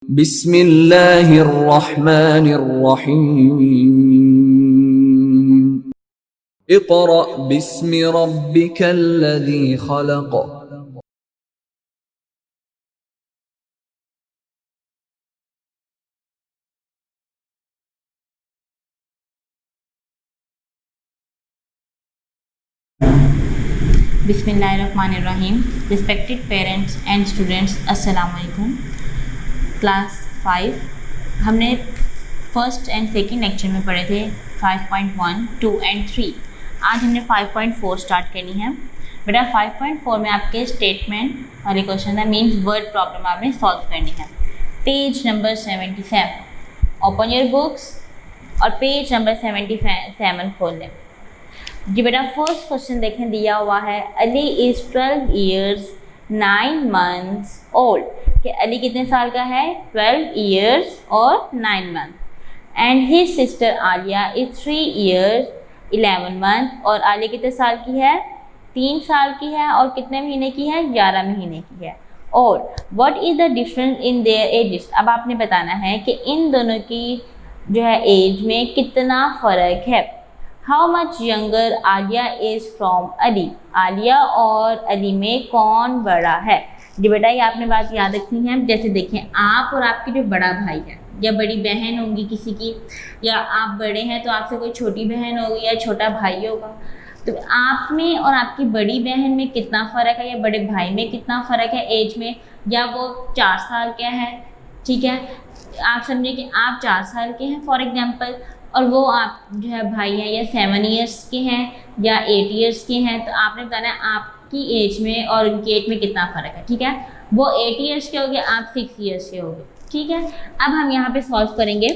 बिस्मिल्लाहिर्रहमानिर्रहीम। इक़रा बिस्मि रब्बिकल्लज़ी खलक़। बिस्मिल्लाहिर्रहमानिर्रहीम। Respected parents and students, अस्सलाम वालेकुम। क्लास 5 हमने फर्स्ट एंड सेकंड लेक्चर में पढ़े थे 5.1, 2 एंड 3। आज हमने 5.4 स्टार्ट करनी है। बेटा 5.4 में आपके स्टेटमेंट वाले क्वेश्चन है, मीन्स वर्ड प्रॉब्लम आपने सॉल्व करनी है। Page number 77, open your books और पेज नंबर 77 खोल लें। जी बेटा फर्स्ट क्वेश्चन देखें, दिया हुआ है Ali is 12 years 9 months old. कि अली कितने साल का है? 12 ईयर्स और 9 month. And his sister Alia is 3 years 11 month. और आलिया कितने साल की है? 3 साल की है। और कितने महीने की है? 11 महीने की है। और what is the difference in their edges. अब आपने बताना है कि इन दोनों की जो है एज में कितना फ़र्क है। How much younger Alia is from Ali. Alia और अली में कौन बड़ा है? जी बेटा ये आपने बात याद रखनी है। जैसे देखें, आप और आपकी जो बड़ा भाई है या बड़ी बहन होगी किसी की, या आप बड़े हैं तो आपसे कोई छोटी बहन होगी या छोटा भाई होगा, तो आप में और आपकी बड़ी बहन में कितना फ़र्क है या बड़े भाई में कितना फ़र्क है एज में। या वो 4 साल का है, ठीक है, आप समझिए कि आप 4 साल के हैं फॉर एग्जांपल, और वो आप जो है भाई हैं या 7 ईयर्स के हैं या 8 ईयर्स के हैं, तो आपने बताना है आपकी एज में और उनकी एज में कितना फ़र्क है। ठीक है, वो 8 ईयर्स के हो गए, आप 6 ईयर्स के हो गए। ठीक है, अब हम यहाँ पे सॉल्व करेंगे।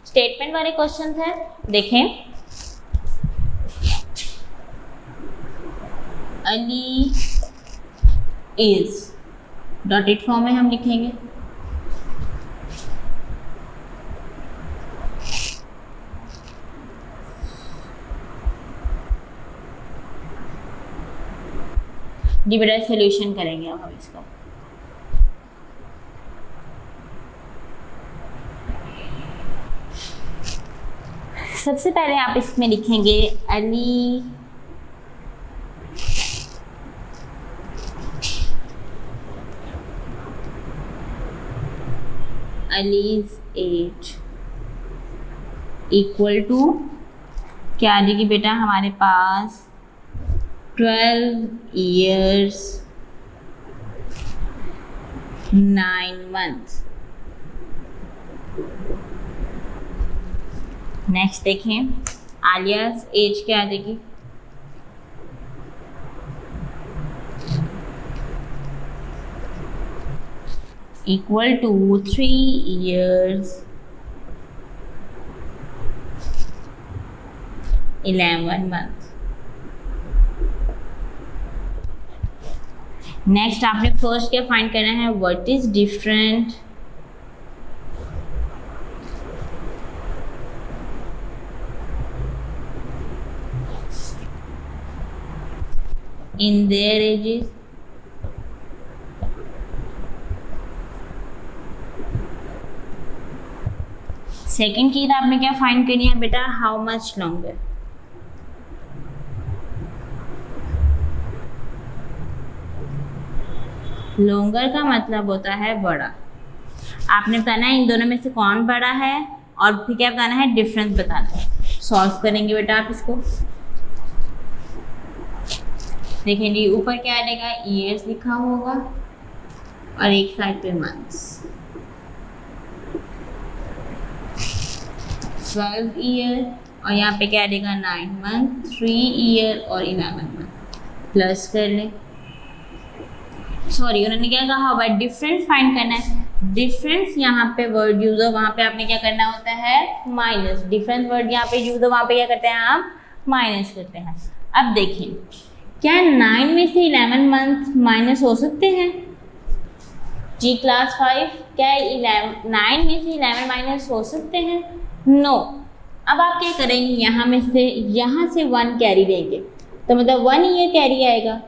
स्टेटमेंट वाले क्वेश्चन हैं, देखें। अली इज़ डॉटेड फॉर्म में हम लिखेंगे। जी बेटा सोल्यूशन करेंगे अब हम इसको। सबसे पहले आप इसमें लिखेंगे अली अलीज एज इक्वल टू क्या आ जाएगी बेटा हमारे पास 12 ईयर्स 9 मंथ्स। नेक्स्ट देखें, आलियास एज क्या आ जाएगी? Equal to 3 years 11 month. Next आपने फर्स्ट क्या फाइंड करना है, what is different in their ages. Second चीज आपने क्या फाइंड करनी है बेटा, हाउ मच लॉन्गर। लॉन्गर का मतलब होता है बड़ा। आपने बताना है इन दोनों में से कौन बड़ा है, और फिर क्या बताना है, डिफरेंस बताना है। सॉल्व करेंगे बेटा आप इसको। देखें जी ऊपर क्या आएगा, ईयर्स लिखा होगा और एक साइड पे मंथ्स। 12 ईयर और यहाँ पे क्या आएगा 9 मंथ, 3 ईयर और 11 मंथ। प्लस कर लें, सॉरी उन्होंने क्या कहा, बट डिफरेंस फाइंड करना है। डिफरेंस यहाँ पे वर्ड यूज हो, वहाँ पे आपने क्या करना होता है, माइनस। डिफरेंस वर्ड यहाँ पे यूज हो, वहाँ पे क्या करते हैं आप, माइनस करते हैं। अब देखिए, क्या 9 में से 11 मंथ माइनस हो सकते हैं? जी क्लास 5, क्या 9 में से 11 माइनस हो सकते हैं? नो। अब आप क्या करेंगे, यहाँ से 1 कैरी लेंगे, तो मतलब 1 ईयर कैरी आएगा।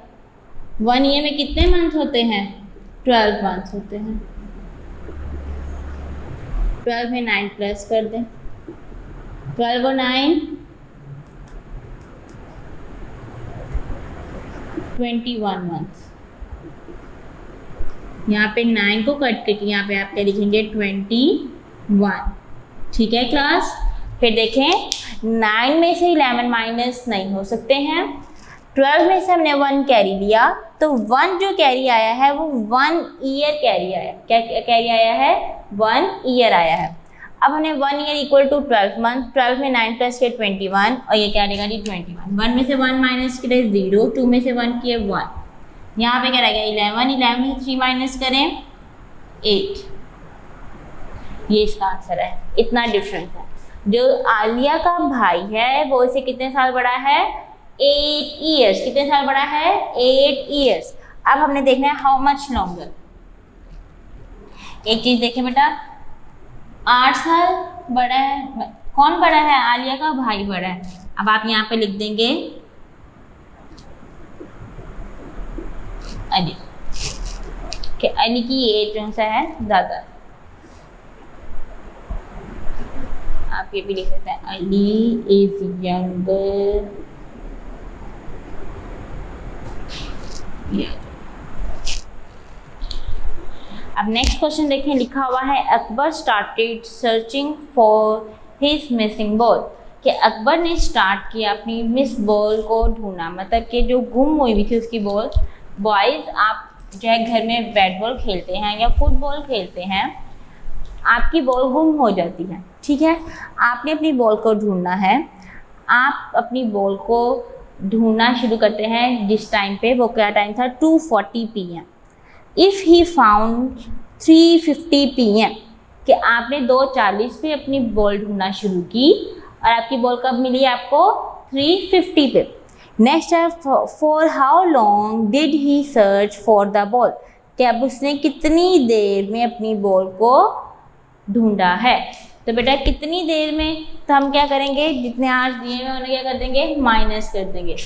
1 ईयर में कितने मंथ होते हैं? 12 मंथ्स होते हैं। 12 में 9 प्लस कर दें, 12 और 9 21 मंथ्स। यहाँ पे 9 को कट करके यहाँ पे आप क्या लिखेंगे 21। ठीक है क्लास। फिर देखें 9 में से 11 माइनस नहीं हो सकते हैं, 12 में से हमने 1 कैरी लिया, तो 1 जो कैरी आया है वो 1 ईयर कैरी आया। क्या कैरी आया है? 1 ईयर आया है। अब हमने 1 ईयर इक्वल टू 12 मंथ, 12 में 9 प्लस किए 21 और ये क्या रहेगा जी 21। 1 में से 1 माइनस किए 0, 2 में से 1 किए 1, यहाँ पे क्या रहेगा 11, 11 में से 3 माइनस करें 8। ये इसका आंसर है। इतना डिफरेंस है। जो आलिया का भाई है वो इसे कितने साल बड़ा है? 8 ईयर्स। कितने साल बड़ा है? 8 ईयर्स। अब हमने देखना है हाउ मच लॉन्गर। एक चीज देखें बेटा, 8 साल बड़ा है। कौन बड़ा है? आलिया का भाई बड़ा है। अब आप यहाँ पे लिख देंगे अली, कि अली की एज कौन सा है? ज़्यादा। आप ये भी लिख सकते हैं अली इज यंगर। अब नेक्स्ट क्वेश्चन देखें, लिखा हुआ है Akbar started searching for his missing ball. कि अकबर ने स्टार्ट किया अपनी मिस बॉल को ढूंढना, मतलब कि जो गुम हुई हुई थी उसकी बॉल। बॉयज़, आप जो है घर में बैट बॉल खेलते हैं या फुटबॉल खेलते हैं, आपकी बॉल गुम हो जाती है, ठीक है। आपने अपनी बॉल को ढूंढना है। आप अपनी बॉल को ढूंढना शुरू करते हैं जिस टाइम पे, वो क्या टाइम था? 2:40 PM। If he found 3:50 PM, कि आपने 2:40 पे अपनी बॉल ढूंढना शुरू की और आपकी बॉल कब मिली आपको? 3:50 पे। नेक्स्ट है for how long did he search for the ball, कि अब उसने कितनी देर में अपनी बॉल को ढूंढा है। तो बेटा कितनी देर में, तो हम क्या करेंगे, जितने आवर्स दिए हुए उन्हें क्या कर देंगे? माइनस कर देंगे।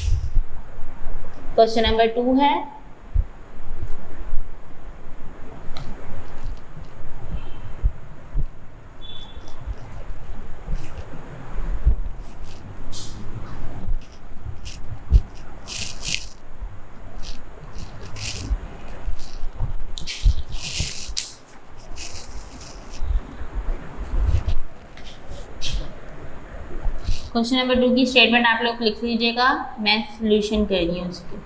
क्वेश्चन नंबर 2 है, क्वेश्चन नंबर 2 की स्टेटमेंट आप लोग लिख लीजिएगा, मैं सॉल्यूशन कर रही हूँ उसको,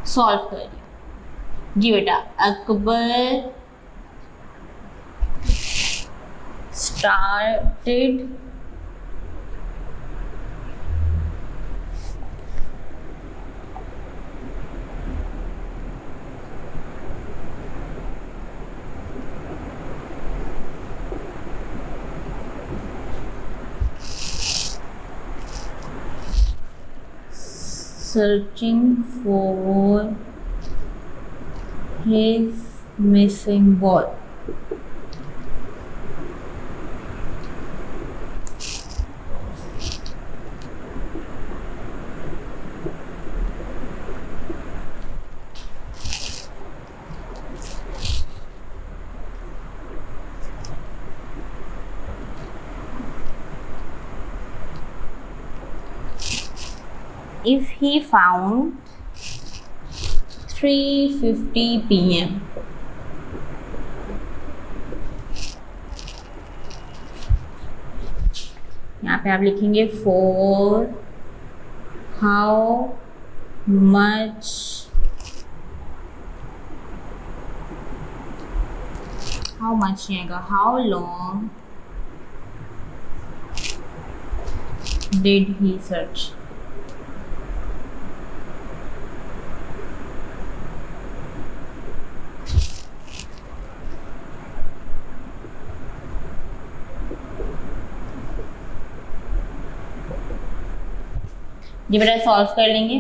सॉल्व कर रही हूँ जी बेटा। Akbar started searching for his missing ball. If he found 3:50 PM, यहाँ पे आप लिखेंगे for how much नहीं आएगा, how long did he search। ये बेटा सॉल्व कर लेंगे।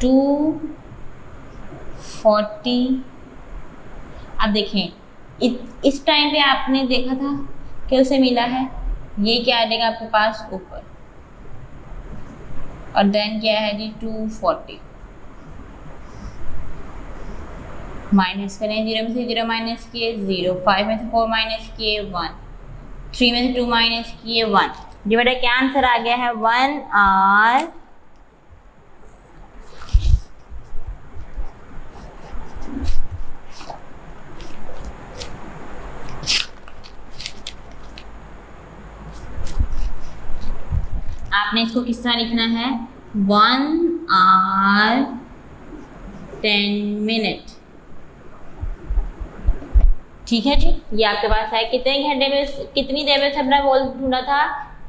2:40। अब देखें इस टाइम पे आपने देखा था कि उसे मिला है, ये क्या आ जाएगा आपके पास ऊपर, और देन क्या है जी 2:40। माइनस करें, 0 में से 0 माइनस किए 0, 5 में से 4 माइनस किए 1, 3 में से 2 माइनस किए 1। जी बेटा क्या आंसर आ गया है 1 आवर। आपने इसको किस तरह लिखना है 1 आवर 10 मिनट। ठीक है जी, ये आपके पास है। कितने घंटे में, कितनी देर में सबने बोल ढूंढा था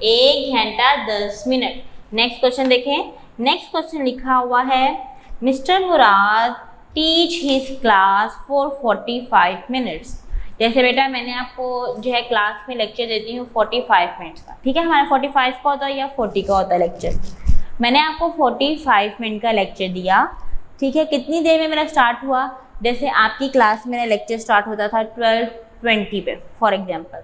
1 घंटा 10 मिनट। नेक्स्ट क्वेश्चन देखें। नेक्स्ट क्वेश्चन लिखा हुआ है mister Murad teach his class for 45 minutes. जैसे बेटा मैंने आपको जो है क्लास में लेक्चर देती हूँ 45 मिनट्स का, ठीक है, हमारा 45 का होता है या 40 का होता है लेक्चर। मैंने आपको 45 मिनट का लेक्चर दिया, ठीक है। कितनी देर में मेरा स्टार्ट हुआ, जैसे आपकी क्लास में मेरा लेक्चर स्टार्ट होता था 12:20 पे, फॉर एग्जांपल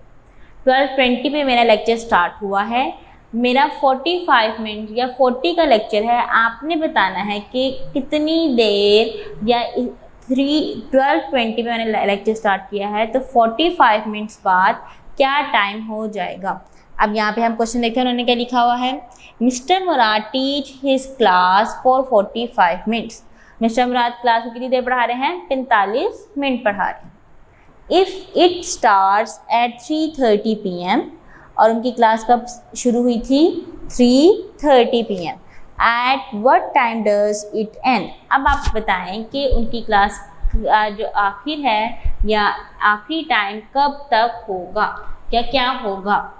12:20 पे मेरा लेक्चर स्टार्ट हुआ है। मेरा 45 मिनट या 40 का लेक्चर है। आपने बताना है कि कितनी देर या 12:20 पे मैंने लेक्चर स्टार्ट किया है, तो 45 मिनट्स बाद क्या टाइम हो जाएगा। अब यहाँ पे हम क्वेश्चन देखते हैं, उन्होंने क्या लिखा हुआ है mister Murad teach his class for 45 minutes. Mister Murad class को कितनी देर पढ़ा रहे हैं 45 मिनट पढ़ा रहे हैं। If it starts at 3:30 PM, और उनकी क्लास कब शुरू हुई थी 3:30 PM। At what time does it and. अब आप बताएं कि उनकी क्लास जो आखिर है या आखिरी टाइम कब तक होगा या क्या होगा।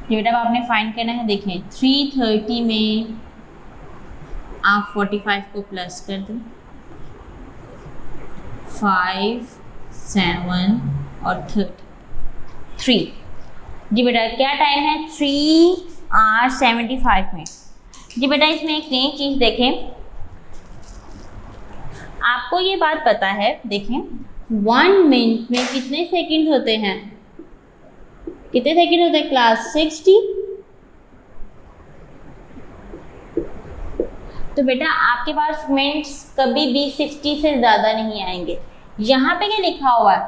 ये बेटा आपने फाइंड करना है। देखें 3:30 में आप 45 को प्लस कर दें, 5, 7 और 3। जी बेटा क्या टाइम है 3:75 मिनट। जी बेटा इसमें एक नई चीज़ देखें, आपको ये बात पता है, देखें 1 मिनट में कितने सेकंड होते हैं, कितने सेकंड होते हैं क्लास 60। तो बेटा आपके पास मिनट्स कभी भी 60 से ज़्यादा नहीं आएंगे। यहाँ पे क्या लिखा हुआ है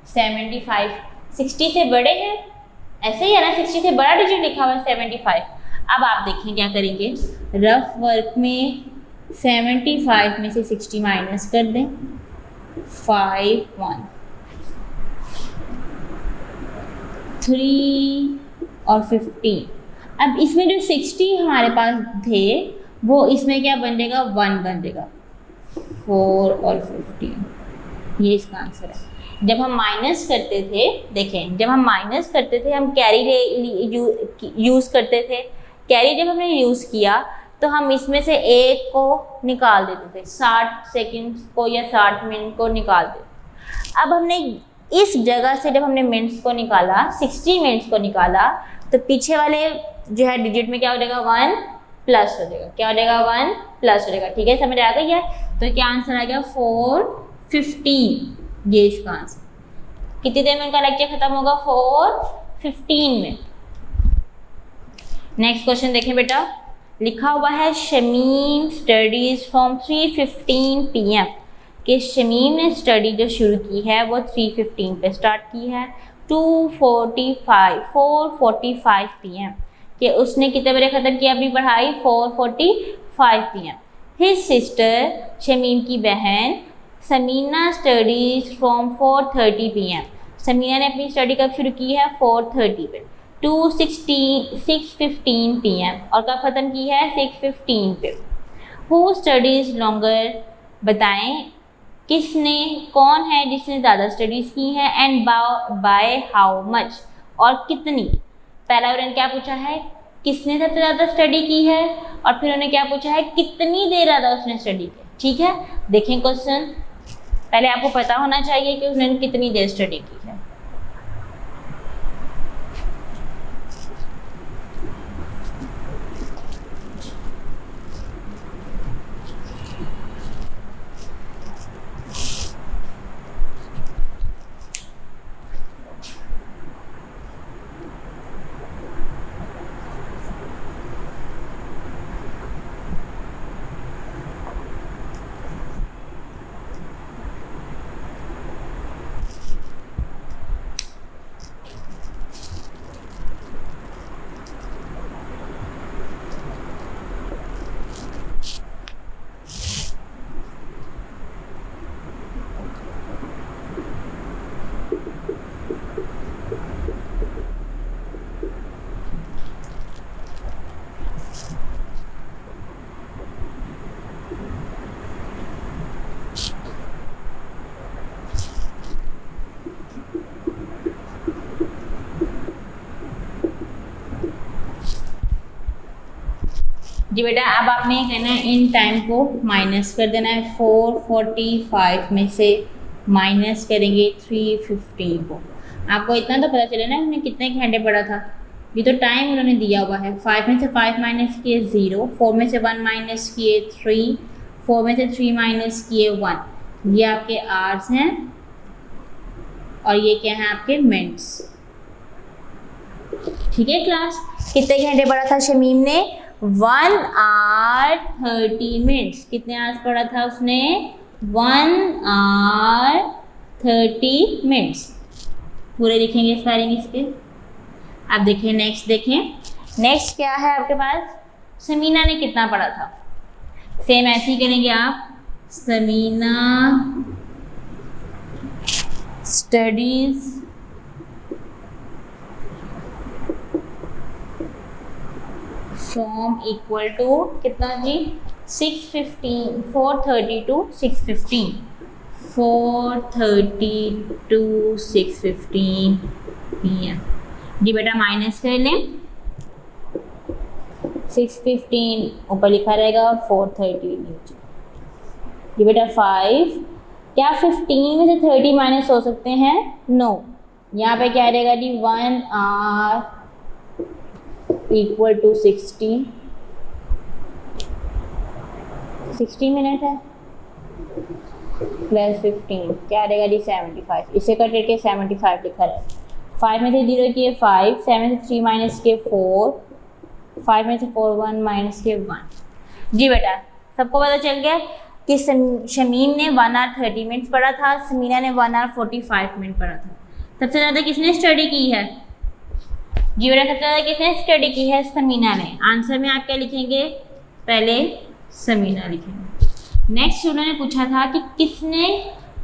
75, 60 से बड़े हैं, ऐसे ही है ना, 60 से बड़ा डिजिट लिखा हुआ है 75। अब आप देखें क्या करेंगे, रफ वर्क में 75 में से 60 माइनस कर दें, 5, 1, 3 और 15। अब इसमें जो 60 हमारे पास थे वो इसमें क्या बन जाएगा 1 बन जाएगा, 4 और 15। ये इसका आंसर है। जब हम माइनस करते थे, देखें जब हम माइनस करते थे हम कैरी यूज़ करते थे। कैरी जब हमने यूज़ किया तो हम इसमें से एक को निकाल देते थे, 60 सेकंड को या 60 मिनट को निकाल देते। अब हमने इस जगह से जब हमने मिनट्स को निकाला, 60 मिनट्स को निकाला, तो पीछे वाले जो है डिजिट में क्या हो जाएगा 1 प्लस हो जाएगा। क्या हो जाएगा 1 प्लस हो जाएगा। ठीक है, समझ आ गई है। तो क्या आंसर आ गया 4:15। ये इसका आंसर। कितनी देर में उनका लेक्चर खत्म होगा 4:15। 15 में। नेक्स्ट क्वेश्चन देखें बेटा, लिखा हुआ है शमीम स्टडीज फ्रॉम 3:15 PM कि शमीम ने स्टडी जो शुरू की है वो 3:15 पे स्टार्ट की है, 4:45 PM कि उसने कितने बजे ख़त्म किया अपनी पढ़ाई, 4:45 PM। हिज सिस्टर शमीम की बहन Sameena studies from 4:30 PM। Sameena ने अपनी स्टडी कब शुरू की है, 4:30 पे, 6:15 PM और कब ख़त्म की है, 6:15 पे। हु स्टडीज़ लॉन्गर, बताएं किसने, कौन है जिसने ज़्यादा स्टडीज़ की हैं, एंड बाय हाउ मच, और कितनी। पहला उन्होंने क्या पूछा है, किसने सबसे ज़्यादा स्टडी की है, और फिर उन्होंने क्या पूछा है, कितनी देर ज़्यादा उसने स्टडी की। ठीक है, देखें क्वेश्चन। पहले आपको पता होना चाहिए कि उन्होंने कितनी देर स्टडी की है। जी बेटा, अब आपने कहना है इन टाइम को माइनस कर देना है। 4:45 में से माइनस करेंगे 3:15 को। आपको इतना तो पता चले ना हमने कितने घंटे पढ़ा था, ये तो टाइम उन्होंने दिया हुआ है। 5 में से 5 माइनस किए 0, 4 में से 1 माइनस किए 3, 4 में से 3 माइनस किए 1। ये आपके आवर्स हैं और ये क्या है आपके मिनट्स। ठीक है क्लास, कितने घंटे पढ़ा था शमीम ने, 1 hour 30 minutes। कितने आवर्स पढ़ा था उसने, 1 hour 30 minutes। पूरे लिखेंगे स्पेलिंग इसके। अब देखिए नेक्स्ट, देखें नेक्स्ट क्या है आपके पास, समीना ने कितना पढ़ा था। सेम ऐसे ही करेंगे आप, Sameena studies from equal to कितना जी, 6:15, 4:30 to 6:15, 4:30 to 6:15 PM। जी बेटा माइनस कर लें, 6:15 ऊपर लिखा रहेगा, 4:30 नीचे। जी बेटा 5, क्या 15 में से 30 माइनस हो सकते हैं, नो। यहाँ पे क्या रहेगा जी, 1 hour इक्वल टू 60 मिनट है, प्लस 15 क्या रहेगा जी, 75। इसे कट करके 75 लिखा है। 5 में से 0 किए 5, 7 में से 3 माइनस किए 4, 5 में से 4 1 माइनस किए 1। जी बेटा सबको पता चल गया कि शमीम ने 1 hour 30 मिनट्स पढ़ा था, समीना ने 1 hour 45 मिनट पढ़ा था। सबसे ज़्यादा किसने स्टडी की है, जी बेटा सबसे ज़्यादा किसने स्टडी की है, समीना ने। आंसर में आप क्या लिखेंगे, पहले समीना लिखेंगे। नेक्स्ट उन्होंने पूछा था कि किसने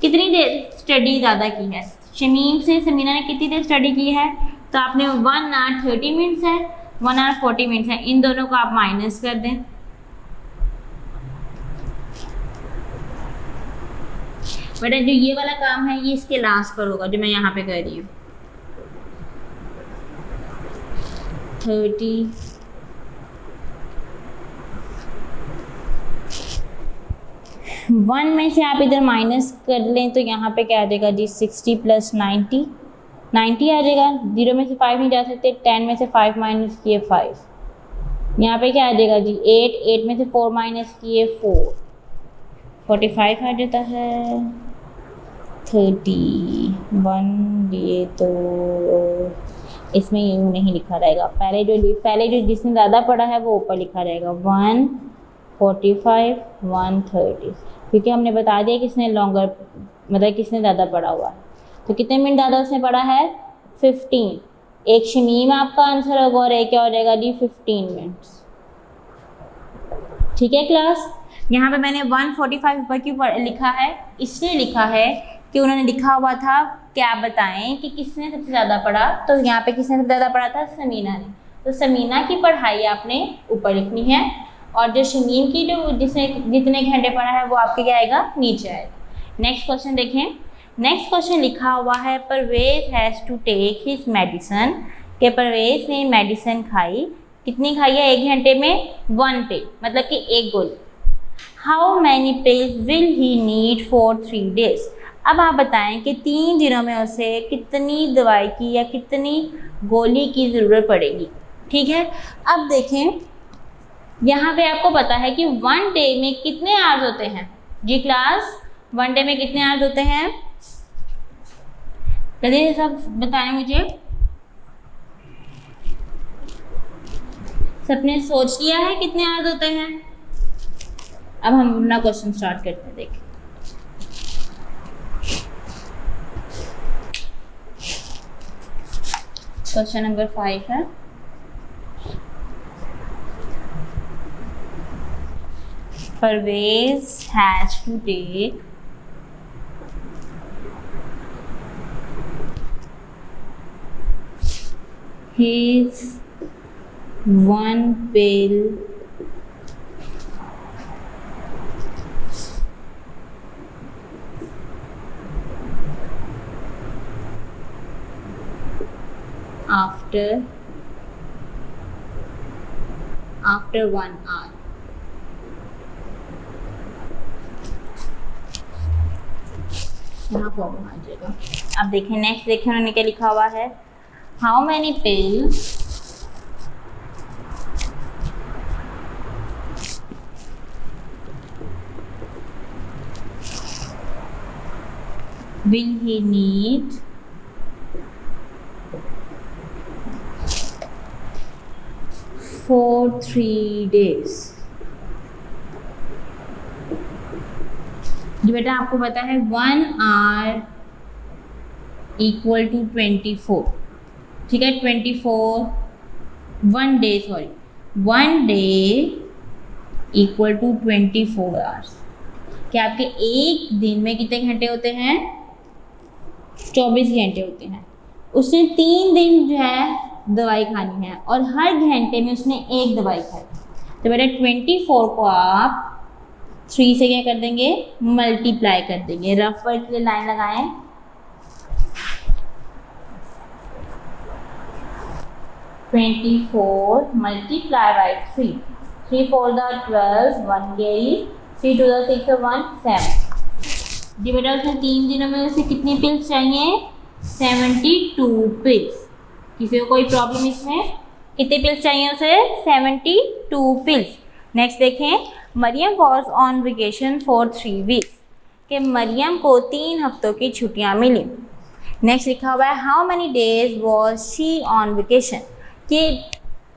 कितनी देर स्टडी ज़्यादा की है, शमीम से समीना ने कितनी देर स्टडी की है। तो आपने 1 hour 30 मिनट्स है, 1 hour 40 मिनट्स है, इन दोनों को आप माइनस कर दें। बेटा जो ये वाला काम है ये इसके लास्ट पर होगा, जो मैं यहाँ पे कर रही हूँ। 30 1 में से आप इधर माइनस कर लें तो यहाँ पे क्या आ जाएगा जी, 60 + 90 आ जाएगा। 0 में से 5 नहीं जा सकते, 10 में से 5 माइनस किए 5, यहाँ पे क्या आ जाएगा जी, 8 में से 4 माइनस किए 4, 45 आ जाता है। 31 ये तो इसमें यूँ नहीं लिखा रहेगा, पहले जो जिसने ज़्यादा पढ़ा है वो ऊपर लिखा रहेगा 145 130, क्योंकि हमने बता दिया किसने लॉन्गर मतलब किसने ज़्यादा पढ़ा हुआ है। तो कितने मिनट ज़्यादा उसने पढ़ा है 15। एक शमीम आपका आंसर होगा और एक क्या हो जाएगा जी 15 मिनट्स। ठीक है क्लास। यहाँ पे मैंने 145 ऊपर क्यों लिखा है, इसलिए लिखा है कि उन्होंने लिखा हुआ था क्या बताएं कि किसने सबसे ज़्यादा पढ़ा, तो यहाँ पे किसने सबसे ज़्यादा पढ़ा था, समीना ने। तो समीना की पढ़ाई आपने ऊपर लिखनी है और जो शमीम की जो जिसने जितने घंटे पढ़ा है वो आपके क्या आएगा, नीचे आएगा। नेक्स्ट क्वेश्चन देखें। नेक्स्ट क्वेश्चन लिखा हुआ है Parvez has to take his medicine, कि परवेज ने मेडिसिन खाई, कितनी खाई है, 1 घंटे में 1 पिल, मतलब कि 1 गोली। How many pills will he need for 3 days। अब आप बताएं कि 3 दिनों में उसे कितनी दवाई की या कितनी गोली की ज़रूरत पड़ेगी। ठीक है, अब देखें यहाँ पे आपको पता है कि 1 डे में कितने आवर्स होते हैं जी क्लास, 1 डे में कितने आवर्स होते हैं, जल्दी सब बताएं मुझे। सबने सोच लिया है कितने आवर्स होते हैं। अब हम अपना क्वेश्चन स्टार्ट करते हैं। देखिए क्वेश्चन नंबर 5 है, Parvez has to take his 1 pill after 1 hour। यहाँ फॉर्म आ जाएगा। अब देखें नेक्स्ट, देखें उन्होंने क्या लिखा हुआ है, how many pills will he need for 3 days। जी बेटा आपको पता है 1 hour = 24, ठीक है, 24 1 day सॉरी 1 day = 24 hours। क्या आपके एक दिन में कितने घंटे होते हैं, 24 घंटे होते हैं। उसने 3 दिन जो है दवाई खानी है और हर घंटे में उसने 1 दवाई खाई। तो बेटा 24 को आप 3 से क्या कर देंगे, मल्टीप्लाई कर देंगे। रफ वर्ड के लिए लाइन लगाएं, 24 multiplied by 3, 3 4 the 12, 1 carry, 3 2 the 6 1 7। जी बेटा उसने 3 दिनों में उसे कितनी पिल्स चाहिए, 72 पिल्स। किसी को कोई प्रॉब्लम इसमें, कितने पिल्स चाहिए उसे, 72 पिल्स। नेक्स्ट देखें, Maryam was on vacation for 3 weeks, कि मरियम को 3 हफ्तों की छुट्टियां मिली। नेक्स्ट लिखा हुआ है how many days was she on vacation, कि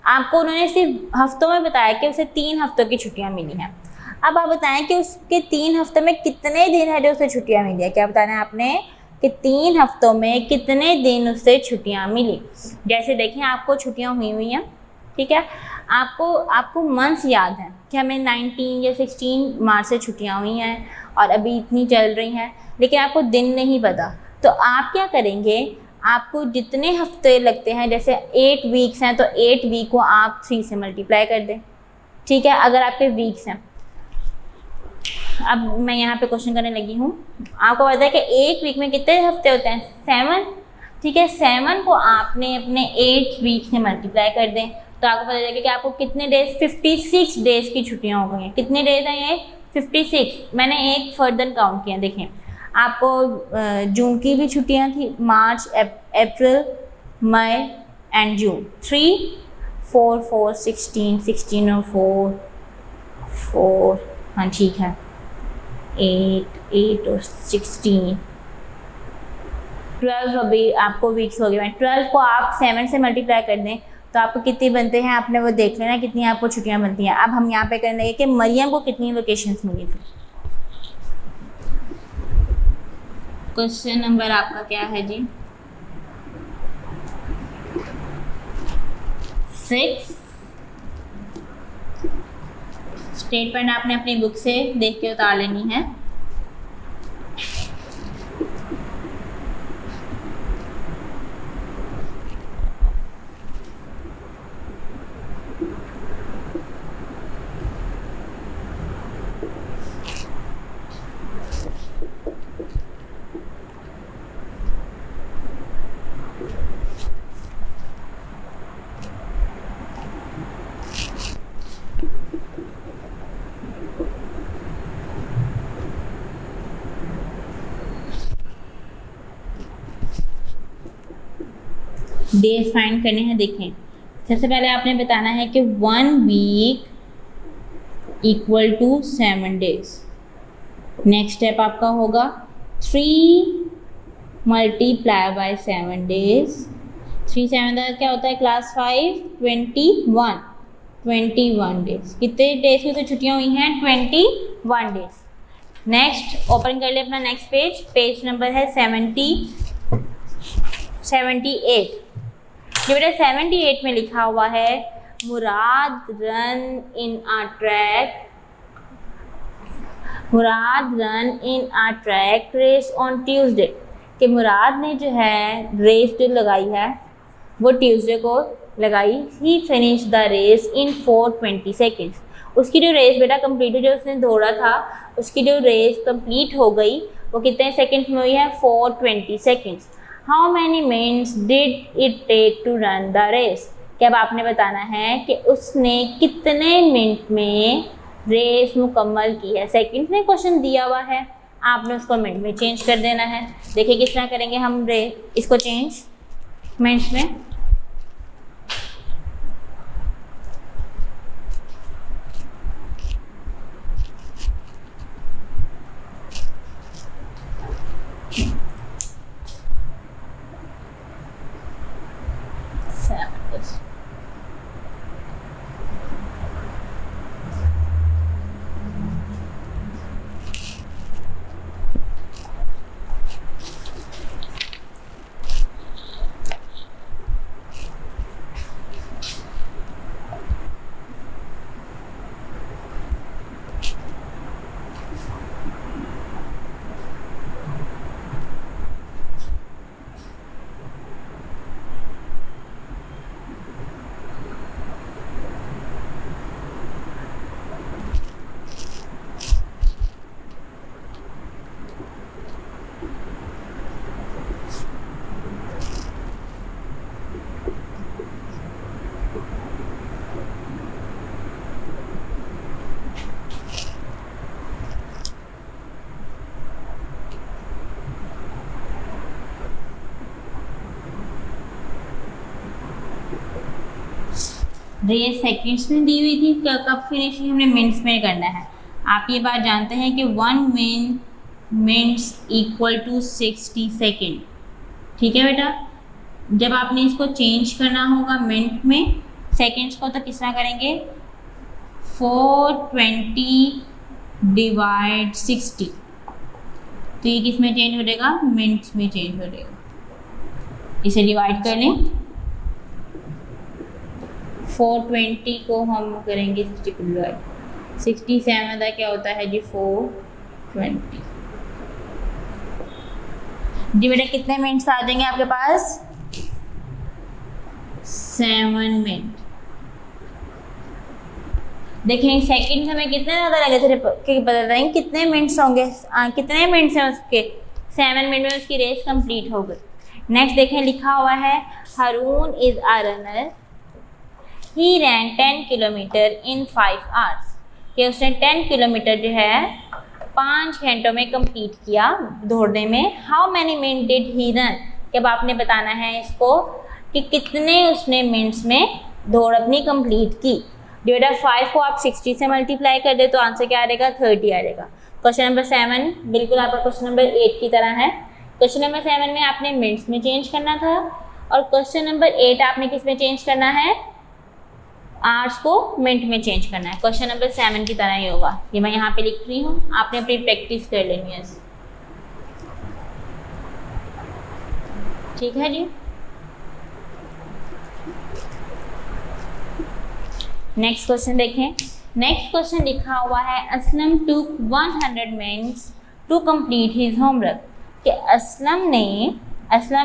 आपको उन्होंने सिर्फ हफ्तों में बताया कि उसे 3 हफ्तों की छुट्टियां मिली हैं। अब आप बताएं कि उसके 3 हफ्तों में कितने दिन है जो उसे छुट्टियां मिली है। क्या बताना है आपने कि 3 हफ्तों में कितने दिन उससे छुट्टियां मिली। जैसे देखें आपको छुट्टियां हुई हैं, ठीक है, आपको मंथ्स याद हैं कि हमें 19 या 16 मार्च से छुट्टियां हुई हैं और अभी इतनी चल रही हैं, लेकिन आपको दिन नहीं पता। तो आप क्या करेंगे, आपको जितने हफ्ते लगते हैं, जैसे 8 वीक्स हैं तो 8 वीक को आप 3 से मल्टीप्लाई कर दें, ठीक है, अगर आपके वीक्स हैं। अब मैं यहाँ पे क्वेश्चन करने लगी हूँ। आपको पता है कि 1 वीक में कितने हफ्ते होते हैं, 7, ठीक है। 7 को आपने अपने 8 वीक से मल्टीप्लाई कर दें तो आपको पता चलेगा कि आपको कितने डेज, 56 डेज की छुट्टियाँ हो गई हैं। कितने डेज हैं ये, 56। मैंने एक फर्दर काउंट किया, देखें आपको जून की भी छुट्टियां थी, मार्च अप्रैल मई एंड जून। 3 4 4 16 16 और 4 हाँ ठीक है, 8 8 और 16 12 अभी आपको वीक्स हो गए, 12 को आप 7 से मल्टीप्लाई कर दें तो आपको कितनी बनते हैं, आपने वो देख लेना कितनी आपको छुट्टियां बनती हैं। अब हम यहाँ पे करने लगे कि मरियम को कितनी वेकेशंस मिली थी। क्वेश्चन नंबर आपका क्या है जी? 6। स्टेटमेंट आपने अपनी बुक से देख के उतार लेनी है। डेज फाइंड करने हैं। देखें, सबसे पहले आपने बताना है कि 1 week equal to 7 days. Next step आपका होगा 3 मल्टीप्लाई बाय 7 डेज। 3 7 का क्या होता है क्लास 5 21 डेज। कितने डेज की तो छुट्टियां हुई हैं? 21 डेज। नेक्स्ट ओपन कर ले अपना नेक्स्ट पेज नंबर है 78। जो बेटा 78 में लिखा हुआ है Murad run in a track race on Tuesday, कि मुराद ने जो है रेस जो लगाई है वो ट्यूसडे को लगाई। He finish the race in 420 seconds. उसकी जो रेस बेटा कंप्लीट हुई, जो उसने दौड़ा था उसकी जो रेस कंप्लीट हो गई वो कितने सेकेंड्स में हुई है? 420 seconds. How many minutes did it take to run the race? कि अब आपने बताना है कि उसने कितने मिनट में रेस मुकम्मल की है। सेकंड्स में क्वेश्चन दिया हुआ है, आपने उसको मिनट में चेंज कर देना है। देखिए किस तरह करेंगे हम इसको चेंज मिनट्स में। रेस सेकंड्स में दी हुई थी, कब फिनिश हुई हमने मिनट्स में करना है। आप ये बात जानते हैं कि 1 मिनट्स इक्वल टू 60 सेकेंड। ठीक है बेटा, जब आपने इसको चेंज करना होगा मिनट में, सेकेंड्स को तो किस तरह करेंगे? 420 डिवाइड 60, तो ये किस में चेंज हो जाएगा? मिनट्स में चेंज हो जाएगा। इसे डिवाइड कर लें, 420 को हम करेंगे 60 को डिवाइड। 67 का क्या होता है जी? 420। जी बेटा कितने मिनट्स आ जाएंगे आपके पास? 7 मिनट। देखें सेकंड हमें कितने ज़्यादा लगे थे कि बता रहे कितने मिनट्स होंगे, कितने मिनट्स हैं उसके? 7 मिनट में उसकी रेस कंप्लीट हो गई। नेक्स्ट देखें लिखा हुआ है Haroon is a runner, he ran 10 kilometre in 5 hours, कि उसने 10 किलोमीटर जो है 5 घंटों में कंप्लीट किया दौड़ने में। How many minute did he run? कि अब आपने बताना है इसको कि कितने उसने मिनट्स में दौड़ अपनी कंप्लीट की। डिवाइड 5 को आप 60 से मल्टीप्लाई कर दे तो आंसर क्या आ जाएगा? 30 आ जाएगा। क्वेश्चन नंबर 7 बिल्कुल आपका क्वेश्चन नंबर 8 की तरह है। क्वेश्चन नंबर 7 में आपने मिनट्स में चेंज करना था और क्वेश्चन नंबर 8 आपने किस में चेंज करना है, आवर्स को मिनट में चेंज करना है। क्वेश्चन नंबर 7 की तरह ही होगा, ये मैं यहाँ पे लिख रही हूँ, आपने अपनी प्रैक्टिस कर लेनी है। ठीक है जी। नेक्स्ट क्वेश्चन देखें। नेक्स्ट क्वेश्चन लिखा हुआ है Aslam took 100 minutes to complete his homework, कि असलम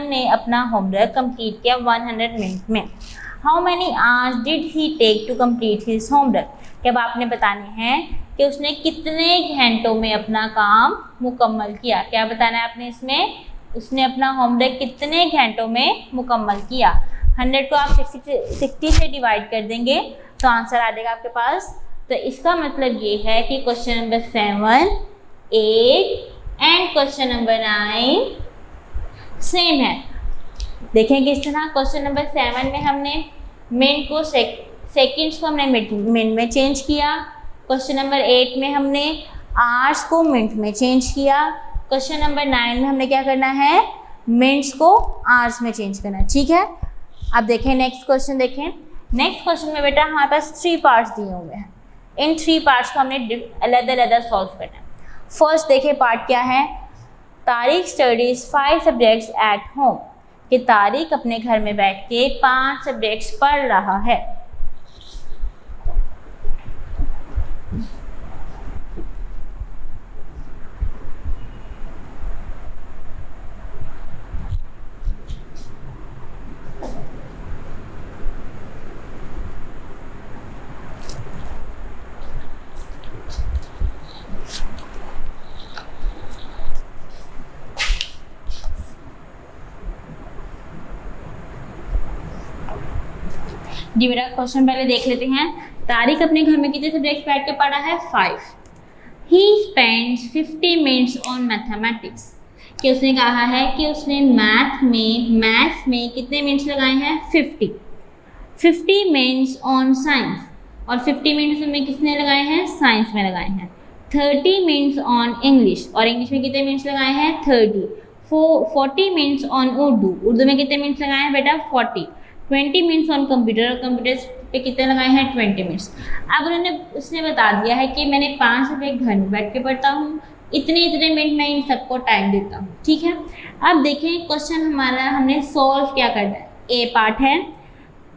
ने अपना होमवर्क कंप्लीट किया 100 मिनट में। How many hours did he take to complete his homework, कि अब आपने बताने हैं कि उसने कितने घंटों में अपना काम मुकम्मल किया। क्या बताना है आपने इसमें, उसने अपना होमवर्क कितने घंटों में मुकम्मल किया। 100 को आप 60 से डिवाइड कर देंगे तो आंसर आ जाएगा आपके पास। तो इसका मतलब ये है कि question number 7, 8 and question number 9 same है। देखें किस तरह। क्वेश्चन नंबर 7 में हमने मिनट को सेकंड्स को हमने मिनट में चेंज किया। क्वेश्चन नंबर 8 में हमने आवर्स को मिनट में चेंज किया। क्वेश्चन नंबर 9 में हमने क्या करना है, मिनट्स को आवर्स में चेंज करना है। ठीक है, अब देखें नेक्स्ट क्वेश्चन देखें। नेक्स्ट क्वेश्चन में बेटा हमारे पास 3 पार्ट्स दिए हुए हैं। इन 3 पार्ट्स को हमने अलग सॉल्व करना है। फर्स्ट देखिए पार्ट क्या है, Tariq studies 5 subjects at home, कि तारिक अपने घर में बैठ के 5 सब्जेक्ट्स पढ़ रहा है। जी बेटा क्वेश्चन पहले देख लेते हैं। तारिक अपने घर में कितने सब्जेक्ट बैठ के पढ़ा है, 5। He spends 50 minutes on mathematics, कि उसने कहा है कि उसने मैथ्स में कितने मिनट्स लगाए हैं, 50 मिनट्स ऑन साइंस, और 50 मिनट्स में किसने लगाए हैं, साइंस में लगाए हैं। 30 मिनट्स ऑन इंग्लिश, और इंग्लिश में कितने मिनट्स लगाए हैं, 30। 40 मिनट्स ऑन उर्दू में कितने मिनट्स लगाए हैं बेटा, 40। 20 मिनट्स ऑन कंप्यूटर, और कंप्यूटर पे कितने लगाए हैं, 20 मिनट्स। अब उसने बता दिया है कि मैंने 5 सब्जेक्ट घर में बैठ के पढ़ता हूँ, इतने मिनट मैं इन सबको टाइम देता हूँ। ठीक है, अब देखें क्वेश्चन हमारा हमने सॉल्व क्या करना है। ए पार्ट है,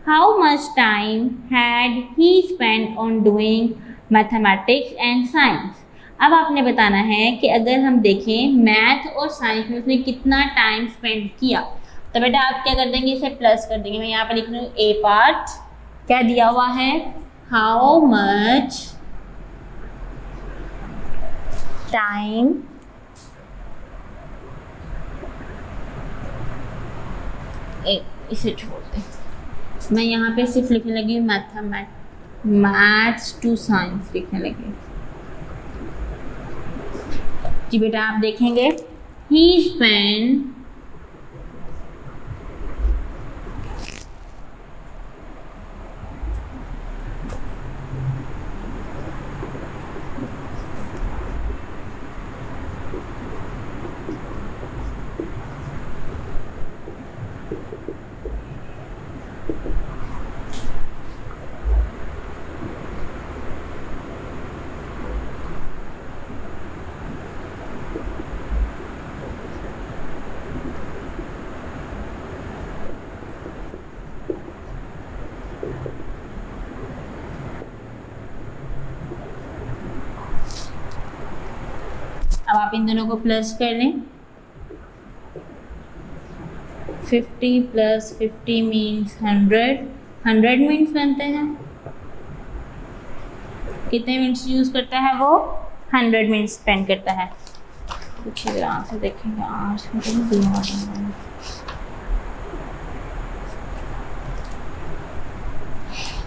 how much time had he spend on doing mathematics and science. अब आपने बताना है कि अगर हम देखें मैथ और साइंस में उसने कितना टाइम स्पेंड किया, तो बेटा आप क्या कर देंगे, इसे प्लस कर देंगे। मैं यहाँ पर लिख रही हूँ ए पार्ट, क्या दिया हुआ है, हाउ मच टाइम इसे छोड़ दें, मैं यहाँ पे सिर्फ लिखने लगी मैथ्स टू साइंस लिखने लगी। जी बेटा आप देखेंगे ही स्पेंड अब आप इन दोनों को प्लस कर लें। 50 + 50 मीन्स 100 मिनट्स बनते हैं। कितने मिनट्स यूज़ करता है वो, 100 मिनट्स स्पेंड करता है। कुछ यहाँ से देखेंगे, आज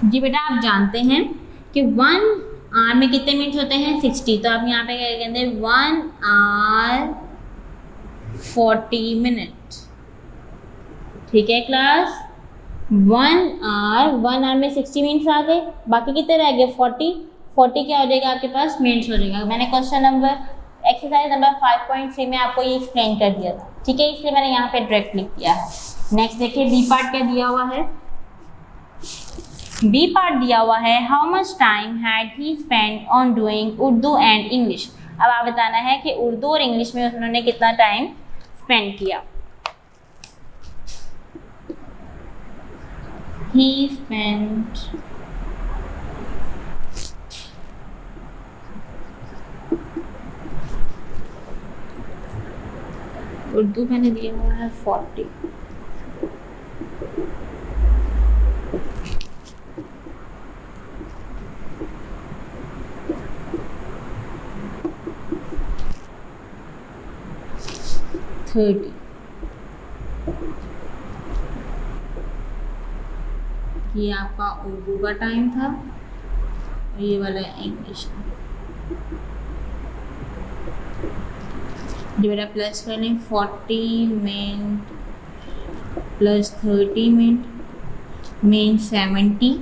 जी बेटा आप जानते हैं कि 1 आवर में कितने मिनट्स होते हैं, 60। तो आप यहाँ पे क्या कहते हैं, 1 आवर 40 मिनट। ठीक है क्लास, 1 आवर में 60 मिनट्स आ गए, बाकी कितने रह गए, 40 क्या हो जाएगा आपके पास, मिनट्स हो जाएगा। मैंने क्वेश्चन नंबर एक्सरसाइज नंबर 5.3 में आपको ये एक्सप्लेन कर दिया था, ठीक है, इसलिए मैंने यहाँ पे डायरेक्ट लिख दिया है। नेक्स्ट देखिए बी पार्ट क्या दिया हुआ है। बी पार्ट दिया हुआ है how much time had he spend on doing Urdu and English. अब आप बताना है कि उर्दू और इंग्लिश में उन्होंने कितना टाइम स्पेंड किया। He spent उर्दू मैंने दिया हुआ है 40, ये आपका उर्दू का टाइम था और ये वाला इंग्लिश का। डिवाइड प्लस कर लें, 40 मिनट प्लस 30 मिनट मीन 70,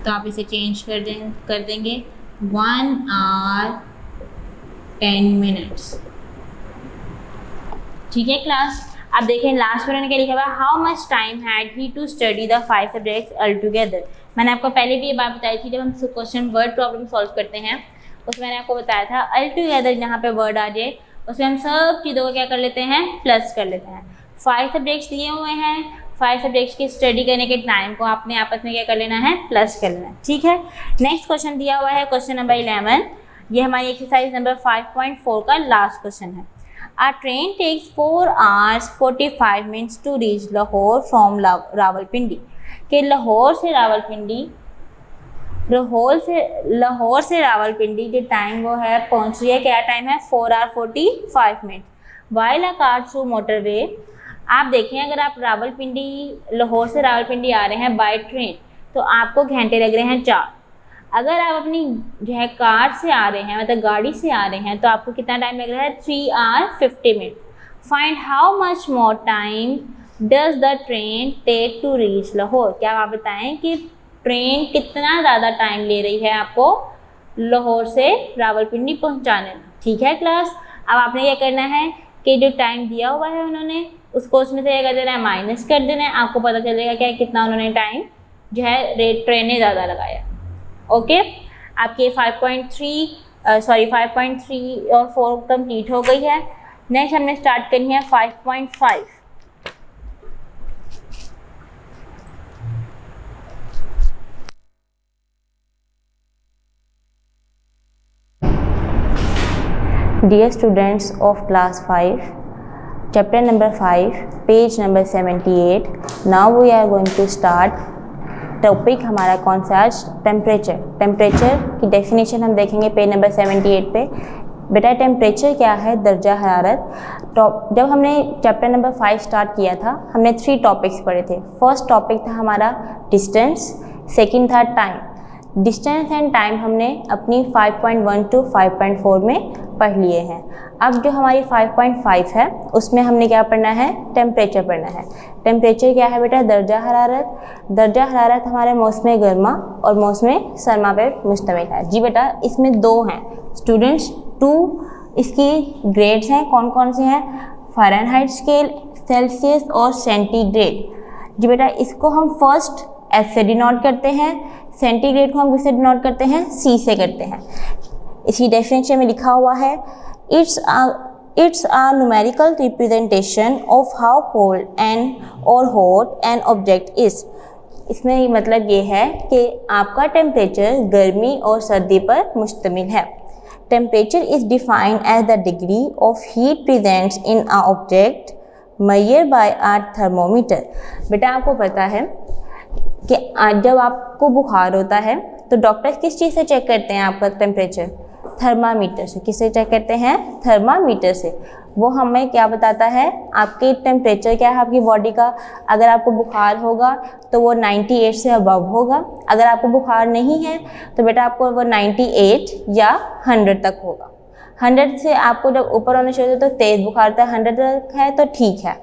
तो आप इसे चेंज कर देंगे 1 आवर 10 मिनट्स, ठीक है क्लास। अब देखें लास्ट में क्या लिखा हुआ है, how much time had he to study the 5 subjects all together. मैंने आपको पहले भी ये बात बताई थी, जब हम क्वेश्चन वर्ड प्रॉब्लम सॉल्व करते हैं उसमें मैंने आपको बताया था ऑल टुगेदर जहाँ पे वर्ड आ जाए उसमें हम सब चीज़ों को क्या कर लेते हैं, प्लस कर लेते हैं। 5 सब्जेक्ट्स दिए हुए हैं, 5 सब्जेक्ट्स की स्टडी करने के टाइम को आपने आपस में क्या कर लेना है, प्लस कर लेना है, ठीक है। नेक्स्ट क्वेश्चन दिया हुआ है क्वेश्चन नंबर 11, ये हमारी एक्सरसाइज नंबर 5.4 का लास्ट क्वेश्चन है। A train takes 4 hours 45 minutes to reach Lahore from Rawalpindi. कि लाहौर से रावलपिंडी जो टाइम वो है पहुंच रही है, क्या टाइम है, 4 hours 45 minutes। While a car through motorway, आप देखें अगर आप लाहौर से रावलपिंडी आ रहे हैं बाय ट्रेन तो आपको घंटे लग रहे हैं 4। अगर आप अपनी जो है कार से आ रहे हैं, मतलब गाड़ी से आ रहे हैं, तो आपको कितना टाइम लग रहा है, 3 hours 50 minutes। Find how much more time does the train take to reach Lahore. क्या आप बताएं कि ट्रेन कितना ज़्यादा टाइम ले रही है आपको लाहौर से रावलपिंडी पहुंचाने में, ठीक है क्लास। अब आपने क्या करना है कि जो टाइम दिया हुआ है उन्होंने उसको उसमें से क्या कर देना है, माइनस कर देना है, आपको पता चलेगा क्या कितना उन्होंने टाइम जो है ट्रेन ने ज़्यादा लगाया। ओके आपके 5.3 और 4 कंप्लीट हो गई है। नेक्स्ट हमने स्टार्ट करनी है 5.5। Dear students of class 5, chapter number 5, page number 78। Now we are going to start. Topic हमारा कौन सा आज, टेम्परेचर। टेम्परेचर की डेफिनेशन हम देखेंगे पेज नंबर 78 पे। बेटा टेम्परेचर क्या है, दर्जा हरारत। जब हमने चैप्टर नंबर 5 स्टार्ट किया था हमने 3 टॉपिक्स पढ़े थे। फर्स्ट टॉपिक था हमारा डिस्टेंस, सेकंड था टाइम। डिस्टेंस एंड टाइम हमने अपनी 5.1 to 5.4 में पढ़ लिए हैं। अब जो हमारी 5.5 है उसमें हमने क्या पढ़ना है, टेम्परेचर पढ़ना है। टेम्परेचर क्या है बेटा, दर्जा हरारत। दर्जा हरारत हमारे मौसम गर्मा और मौसम सरमा पे मुश्तमिल है। जी बेटा इसमें 2 हैं स्टूडेंट्स, 2 इसकी ग्रेड्स हैं। कौन कौन से हैं, फ़ारेनहाइट स्केल, सेल्सियस और सेंटीग्रेड। जी बेटा इसको हम फर्स्ट एस से डिनोट करते हैं, सेंटीग्रेड को हम किससे डिनोट करते हैं, सी से करते हैं। इसी डेफिनेशन में लिखा हुआ है It's a numerical representation of how cold and or hot an object is। इसमें मतलब ये है कि आपका टेम्परेचर गर्मी और सर्दी पर मुश्तमिल है। Temperature is defined as the degree of heat presents in a object measured by a thermometer. बेटा आपको पता है कि जब आपको बुखार होता है तो डॉक्टर किस चीज़ से चेक करते हैं आपका टेम्परेचर, थर्मामीटर से। किससे चेक करते हैं, थर्मामीटर से। वो हमें क्या बताता है, आपके टेम्परेचर क्या है आपकी बॉडी का। अगर आपको बुखार होगा तो वो 98 से अबव होगा, अगर आपको बुखार नहीं है तो बेटा आपको वो 98 या 100 तक होगा। 100 से आपको जब ऊपर होना चाहिए तो तेज़ बुखार था, 100 तक है तो ठीक है।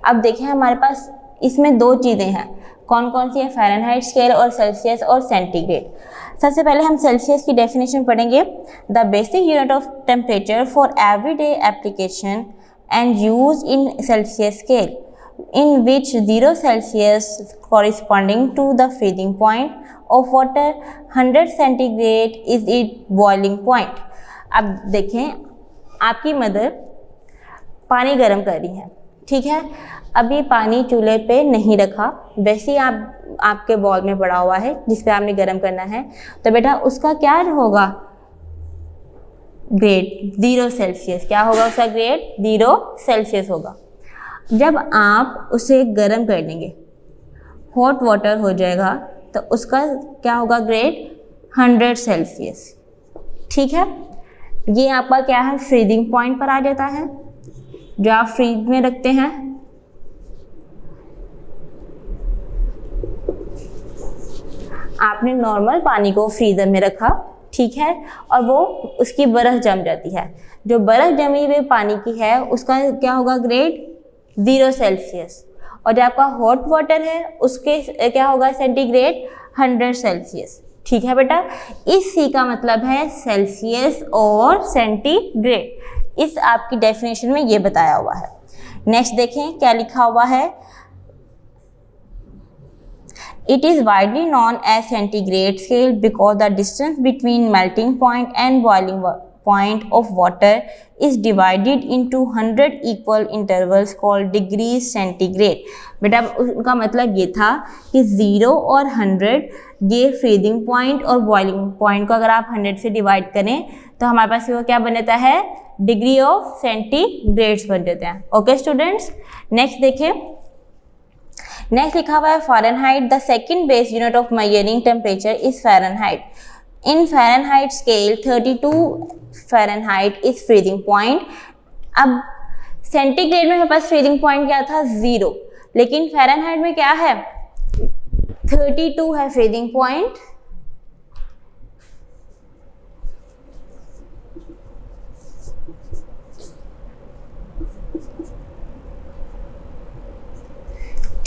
अब देखें हमारे पास इसमें 2 चीज़ें हैं, कौन कौन सी है? फ़ारेनहाइट स्केल और सेल्सियस और सेंटीग्रेड। सबसे पहले हम सेल्सियस की डेफिनेशन पढ़ेंगे। The basic unit of temperature for everyday application and use in Celsius scale in which 0 Celsius corresponding to the freezing point of water, 100 centigrade is its boiling point। अब देखें, आपकी mother पानी गर्म कर रही है, ठीक है। अभी पानी चूल्हे पे नहीं रखा, वैसे ही आपके बॉल में पड़ा हुआ है जिस पे आपने गर्म करना है, तो बेटा उसका क्या होगा? Grade 0 Celsius. क्या होगा उसका ग्रेड? 0 सेल्सियस होगा। जब आप उसे गर्म कर लेंगे, हॉट वाटर हो जाएगा, तो उसका क्या होगा ग्रेड? 100 सेल्सियस, ठीक है। ये आपका क्या है? फ्रीजिंग पॉइंट पर आ जाता है, जो आप फ्रीज में रखते हैं। आपने नॉर्मल पानी को फ्रीजर में रखा, ठीक है, और वो उसकी बर्फ़ जम जाती है। जो बर्फ़ जमी हुई पानी की है उसका क्या होगा ग्रेड? 0 सेल्सियस। और जो आपका हॉट वाटर है उसके क्या होगा? सेंटीग्रेड 100 सेल्सियस, ठीक है बेटा। इस सी का मतलब है सेल्सियस और सेंटीग्रेड। इस आपकी डेफिनेशन में ये बताया हुआ है। नेक्स्ट देखें क्या लिखा हुआ है। It is widely known as centigrade scale because the distance between melting point and boiling point of water is divided into 100 equal intervals called degrees centigrade। बेटा उनका मतलब ये था कि 0 और 100 ये फ्रीजिंग पॉइंट और बॉइलिंग पॉइंट को अगर आप 100 से डिवाइड करें तो हमारे पास वो क्या बन जाता है? डिग्री ऑफ सेंटीग्रेड्स बन जाते हैं। ओके स्टूडेंट्स, नेक्स्ट देखें। नेक्स्ट लिखा हुआ है Fahrenheit. The second base unit of measuring temperature is Fahrenheit. In Fahrenheit scale 32 Fahrenheit is freezing point. अब सेंटीग्रेड में मेरे पास फ्रीजिंग पॉइंट क्या था? 0, लेकिन फ़ारेनहाइट में क्या है? 32 है फ्रीजिंग पॉइंट।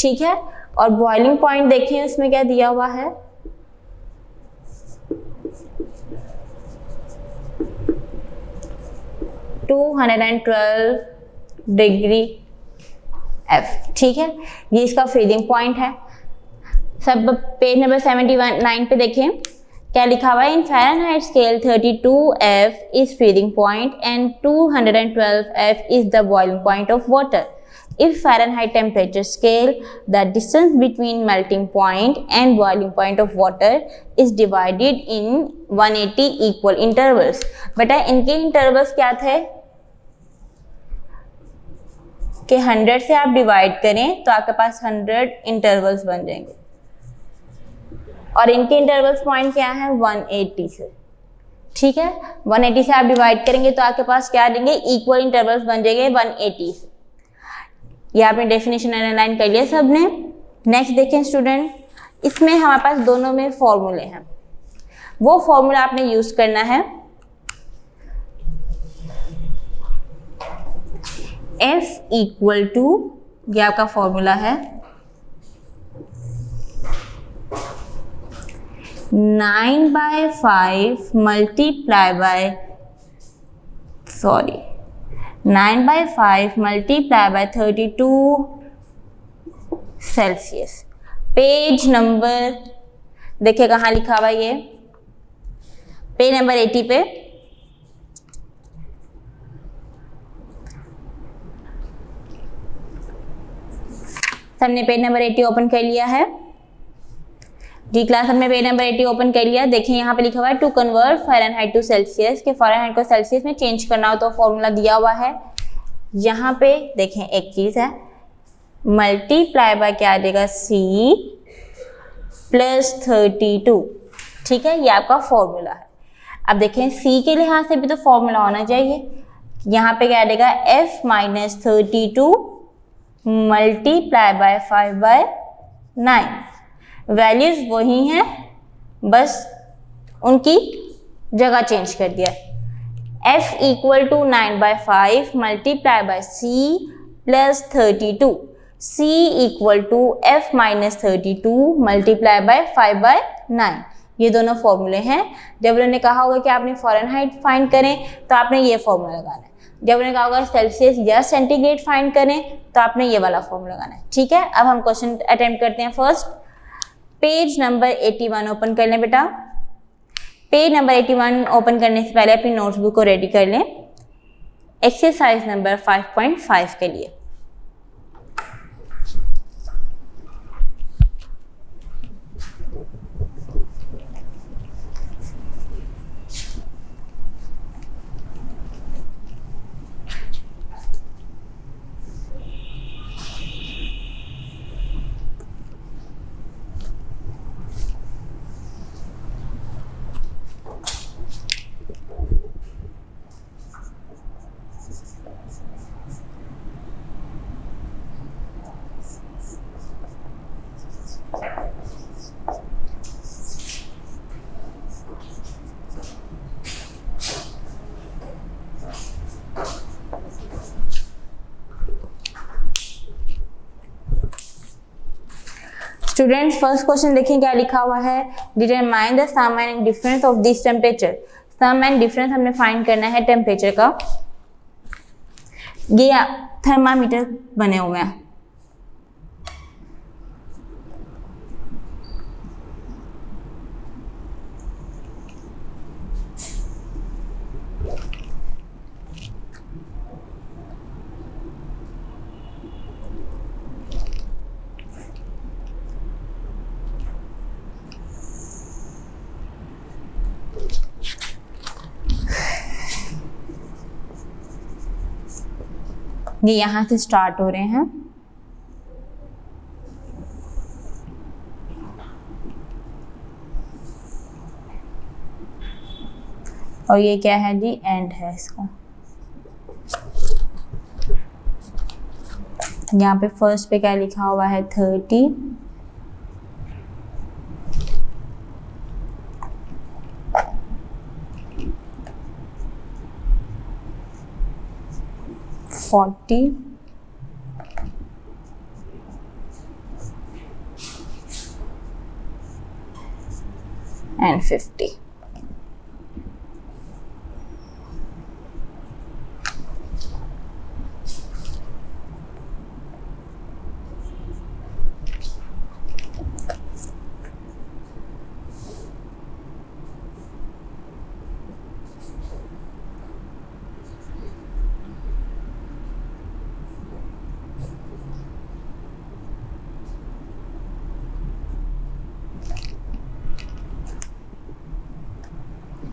ठीक है, और बॉइलिंग पॉइंट देखें उसमें क्या दिया हुआ है? 212 डिग्री F, ठीक है। ये इसका फ्रीजिंग पॉइंट है। सब पेज नंबर 79 पे देखें क्या लिखा हुआ है। In Fahrenheit scale 32F is freezing point and 212F is the boiling point of water. If Fahrenheit temperature scale, the distance between melting point and boiling point of water is divided in 180 equal intervals। बेटा इनके intervals क्या थे कि 100 से आप divide करें तो आपके पास 100 intervals बन जाएंगे, और इनके intervals पॉइंट क्या है? 180 से, ठीक है। 180 से आप डिवाइड करेंगे तो आपके पास क्या देंगे? इक्वल इंटरवल्स बन जाएंगे 180 से। ये आपने डेफिनेशन अंडरलाइन कर लिया सबने। नेक्स्ट देखें स्टूडेंट, इसमें हमारे पास दोनों में फॉर्मूले हैं। वो फॉर्मूला आपने यूज करना है। F इक्वल टू, ये आपका फॉर्मूला है 9/5 multiply bye 32 Celsius. Page number देखिए कहाँ लिखा हुआ ये, पेज नंबर 80 पे। सबने पेज नंबर 80 ओपन कर लिया है जी। क्लास हमने पेज नंबर 80 ओपन कर लिया। देखिए यहाँ पे लिखा हुआ है to convert Fahrenheit to Celsius, के फ़ारेनहाइट को सेल्सियस में चेंज करना हो तो फॉर्मूला दिया हुआ है। यहाँ पे देखें एक चीज़ है, मल्टीप्लाई बाय क्या आ जाएगा? C प्लस 32, ठीक है। ये आपका फॉर्मूला है। अब देखें C के लिहाज से भी तो फॉर्मूला होना चाहिए। यहाँ पे क्या आ जाएगा? F minus 32 multiply by 5/9। Values वही हैं, बस उनकी जगह चेंज कर दिया। F equal to 9/5 multiply by C plus 32। C equal to F minus 32 multiply by 5/9। ये दोनों फॉर्मूले हैं। जब उन्होंने कहा होगा कि आपने फ़ारेनहाइट फाइंड करें तो आपने ये फॉर्मूला लगाना है। जब उन्होंने कहा होगा सेल्सियस या सेंटीग्रेड फाइंड करें तो आपने ये वाला फॉर्मूला लगाना है। ठीक है, अब हम क्वेश्चन अटेम्प्ट करते हैं। फर्स्ट पेज नंबर 81 ओपन कर लें बेटा। पेज नंबर 81 ओपन करने से पहले अपनी नोटबुक को रेडी कर लें एक्सरसाइज नंबर 5.5 के लिए। स्टूडेंट्स फर्स्ट क्वेश्चन देखें क्या लिखा हुआ है। Determine the sum and difference of this temperature. Sum and difference हमने फाइंड करना है टेम्परेचर का। ये थर्मामीटर बने हुए हैं। ये यहाँ से स्टार्ट हो रहे हैं और ये क्या है जी, एंड है इसका। यहाँ पे फर्स्ट पे क्या लिखा हुआ है 30, and 50।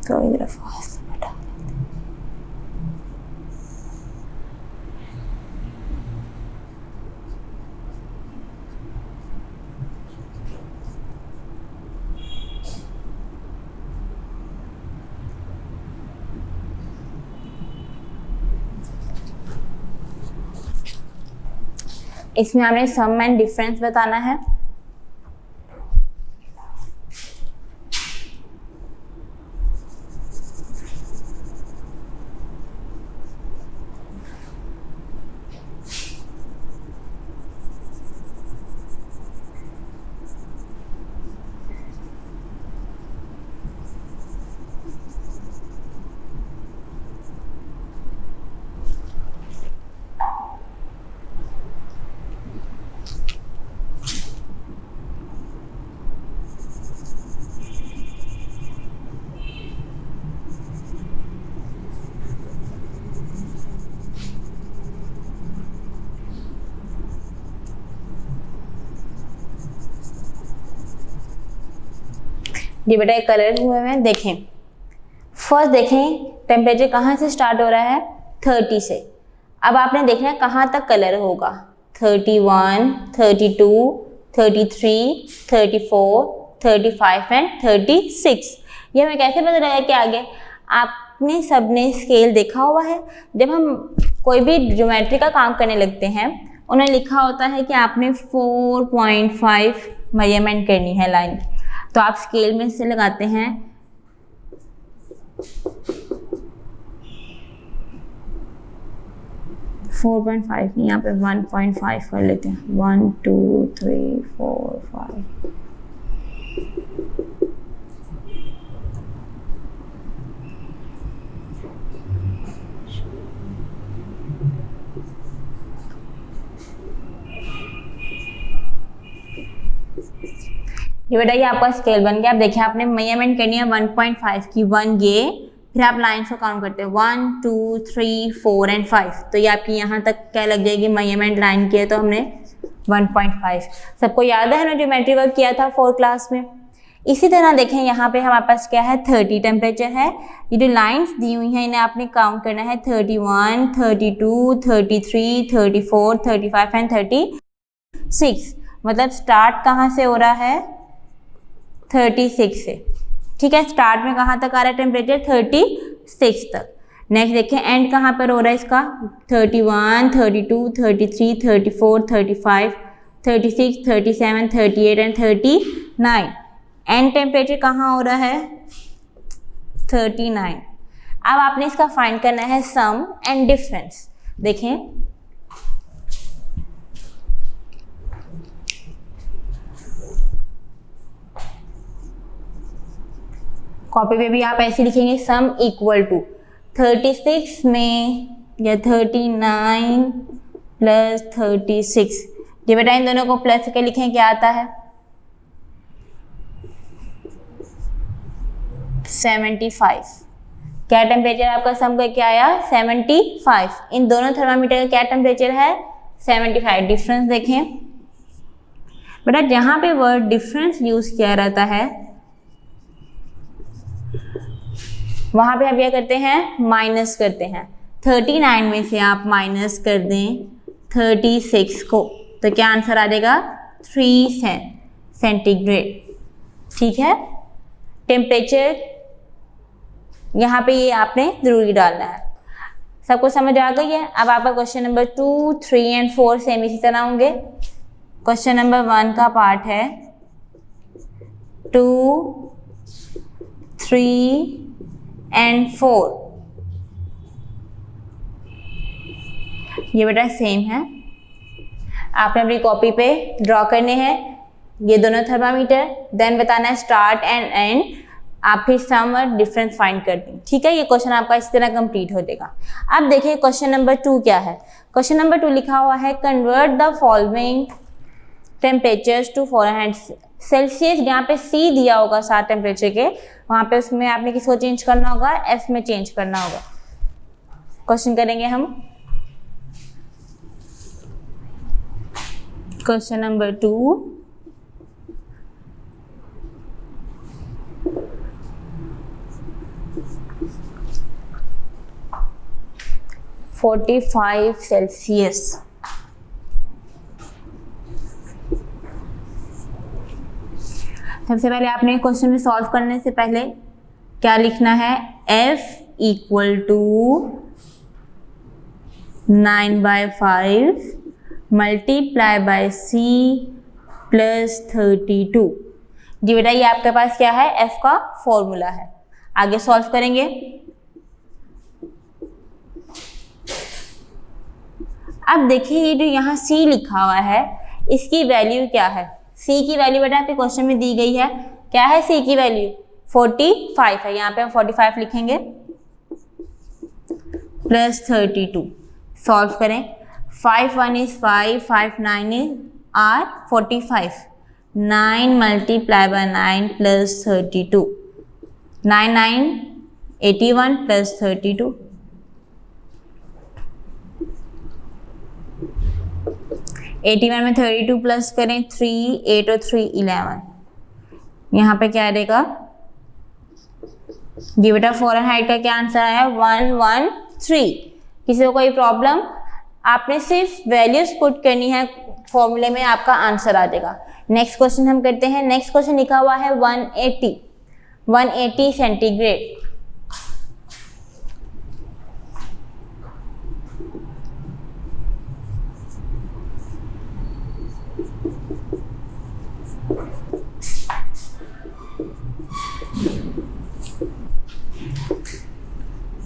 तो इधर बेटा इसमें हमें सम एंड डिफरेंस बताना है। ये बेटा एक कलर हुए हैं, देखें फर्स्ट देखें टेम्परेचर कहाँ से स्टार्ट हो रहा है 30 से। अब आपने देखना है कहाँ तक कलर होगा 31, 32, 33, 34, 35 एंड 36। ये हमें कैसे पता लगा कि आगे आपने सबने स्केल देखा हुआ है। जब हम कोई भी ज्योमेट्री का काम करने लगते हैं उन्हें लिखा होता है कि आपने 4.5 मेजरमेंट करनी है लाइन, तो आप स्केल में से लगाते हैं 4 4.5 नहीं, यहाँ पे 1.5 कर लेते हैं। 1 2 3 4 5। ये बेटा ये आपका स्केल बन गया। आप देखिए आपने मेजरमेंट करनी है 1.5 की, 1 ये, फिर आप लाइन्स को काउंट करते हैं 1 2 3 4 एंड 5। तो ये आपकी यहाँ तक क्या लग जाएगी, मेजरमेंट लाइन की है तो हमने 1.5। सबको याद है ना ज्योमेट्री वर्क किया था 4th क्लास में। इसी तरह देखें यहाँ पे हमारे पास क्या है, 30 टेम्परेचर है। ये जो लाइन्स दी हुई हैं इन्हें आपने काउंट करना है 31 32 33 34 35 एंड 36। मतलब स्टार्ट कहाँ से हो रहा है, 36 से। ठीक है, स्टार्ट में कहाँ तक आ रहा है टेम्परेचर, 36 तक। नेक्स्ट देखें एंड कहाँ पर हो रहा है इसका, 31 32 33 34 35 36 37 38 एंड 39। एंड टेम्परेचर कहाँ हो रहा है, 39। अब आपने इसका फाइंड करना है सम एंड डिफरेंस। देखें कॉपी पे भी आप ऐसे लिखेंगे, सम इक्वल टू 36 में या 39 प्लस 36। ये बेटा इन दोनों को प्लस करके लिखें, क्या आता है 75। क्या टेम्परेचर आपका सम का क्या आया, 75। इन दोनों थर्मामीटर का क्या टेम्परेचर है, 75। डिफरेंस देखें बेटा, जहां पे वर्ड डिफरेंस यूज किया रहता है वहां पे हम क्या करते हैं, माइनस करते हैं। 39 में से आप माइनस कर दें 36 को तो क्या आंसर आ जाएगा, 3 सेंटीग्रेड। ठीक है, टेम्परेचर यहाँ पे ये आपने जरूरी डालना है। सबको समझ आ गई है। अब आपका क्वेश्चन नंबर 2 3 एंड 4 सेम इसी तरह होंगे। क्वेश्चन नंबर 1 का पार्ट है 2 3 एंड 4। ये बेटा सेम है, आपने अपनी कॉपी पे ड्रॉ करने हैं ये दोनों थर्मामीटर, देन बताना है स्टार्ट एंड एंड, आप फिर सम और डिफरेंस फाइंड कर दें। ठीक है, ये क्वेश्चन आपका इस तरह कंप्लीट हो जाएगा। अब देखिए क्वेश्चन नंबर 2 क्या है। क्वेश्चन नंबर 2 लिखा हुआ है convert the following temperatures to Fahrenheit Celsius. यहाँ पे C दिया होगा 7 टेम्परेचर के, वहाँ पे उसमें आपने किसको चेंज करना होगा, F में चेंज करना होगा। क्वेश्चन करेंगे हम। Question number 2 45 Celsius. सबसे पहले आपने क्वेश्चन में सॉल्व करने से पहले क्या लिखना है, F equal to 9/5 multiply by C plus 32। जी बेटा ये आपके पास क्या है, F का फॉर्मूला है। आगे सॉल्व करेंगे। अब देखिए ये जो यहाँ C लिखा हुआ है इसकी वैल्यू क्या है, C की वैल्यू बेटा आपके क्वेश्चन में दी गई है। क्या है C की वैल्यू, 45 है। यहाँ पे हम 45 लिखेंगे प्लस 32। सॉल्व करें, 5 1 is 5, 5 9 is are 45। 9 multiply by 9 plus 32, 9 9 81 plus 32। 81 में 32 प्लस करें 3, 8 और 3 11। यहाँ पे क्या रहेगा, जी बेटा फ़ारेनहाइट का क्या आंसर आया, 113। किसी को कोई प्रॉब्लम, आपने सिर्फ वैल्यूज पुट करनी है फॉर्मूले में, आपका आंसर आ जाएगा। नेक्स्ट क्वेश्चन हम करते हैं। नेक्स्ट क्वेश्चन लिखा हुआ है 180 सेंटीग्रेड।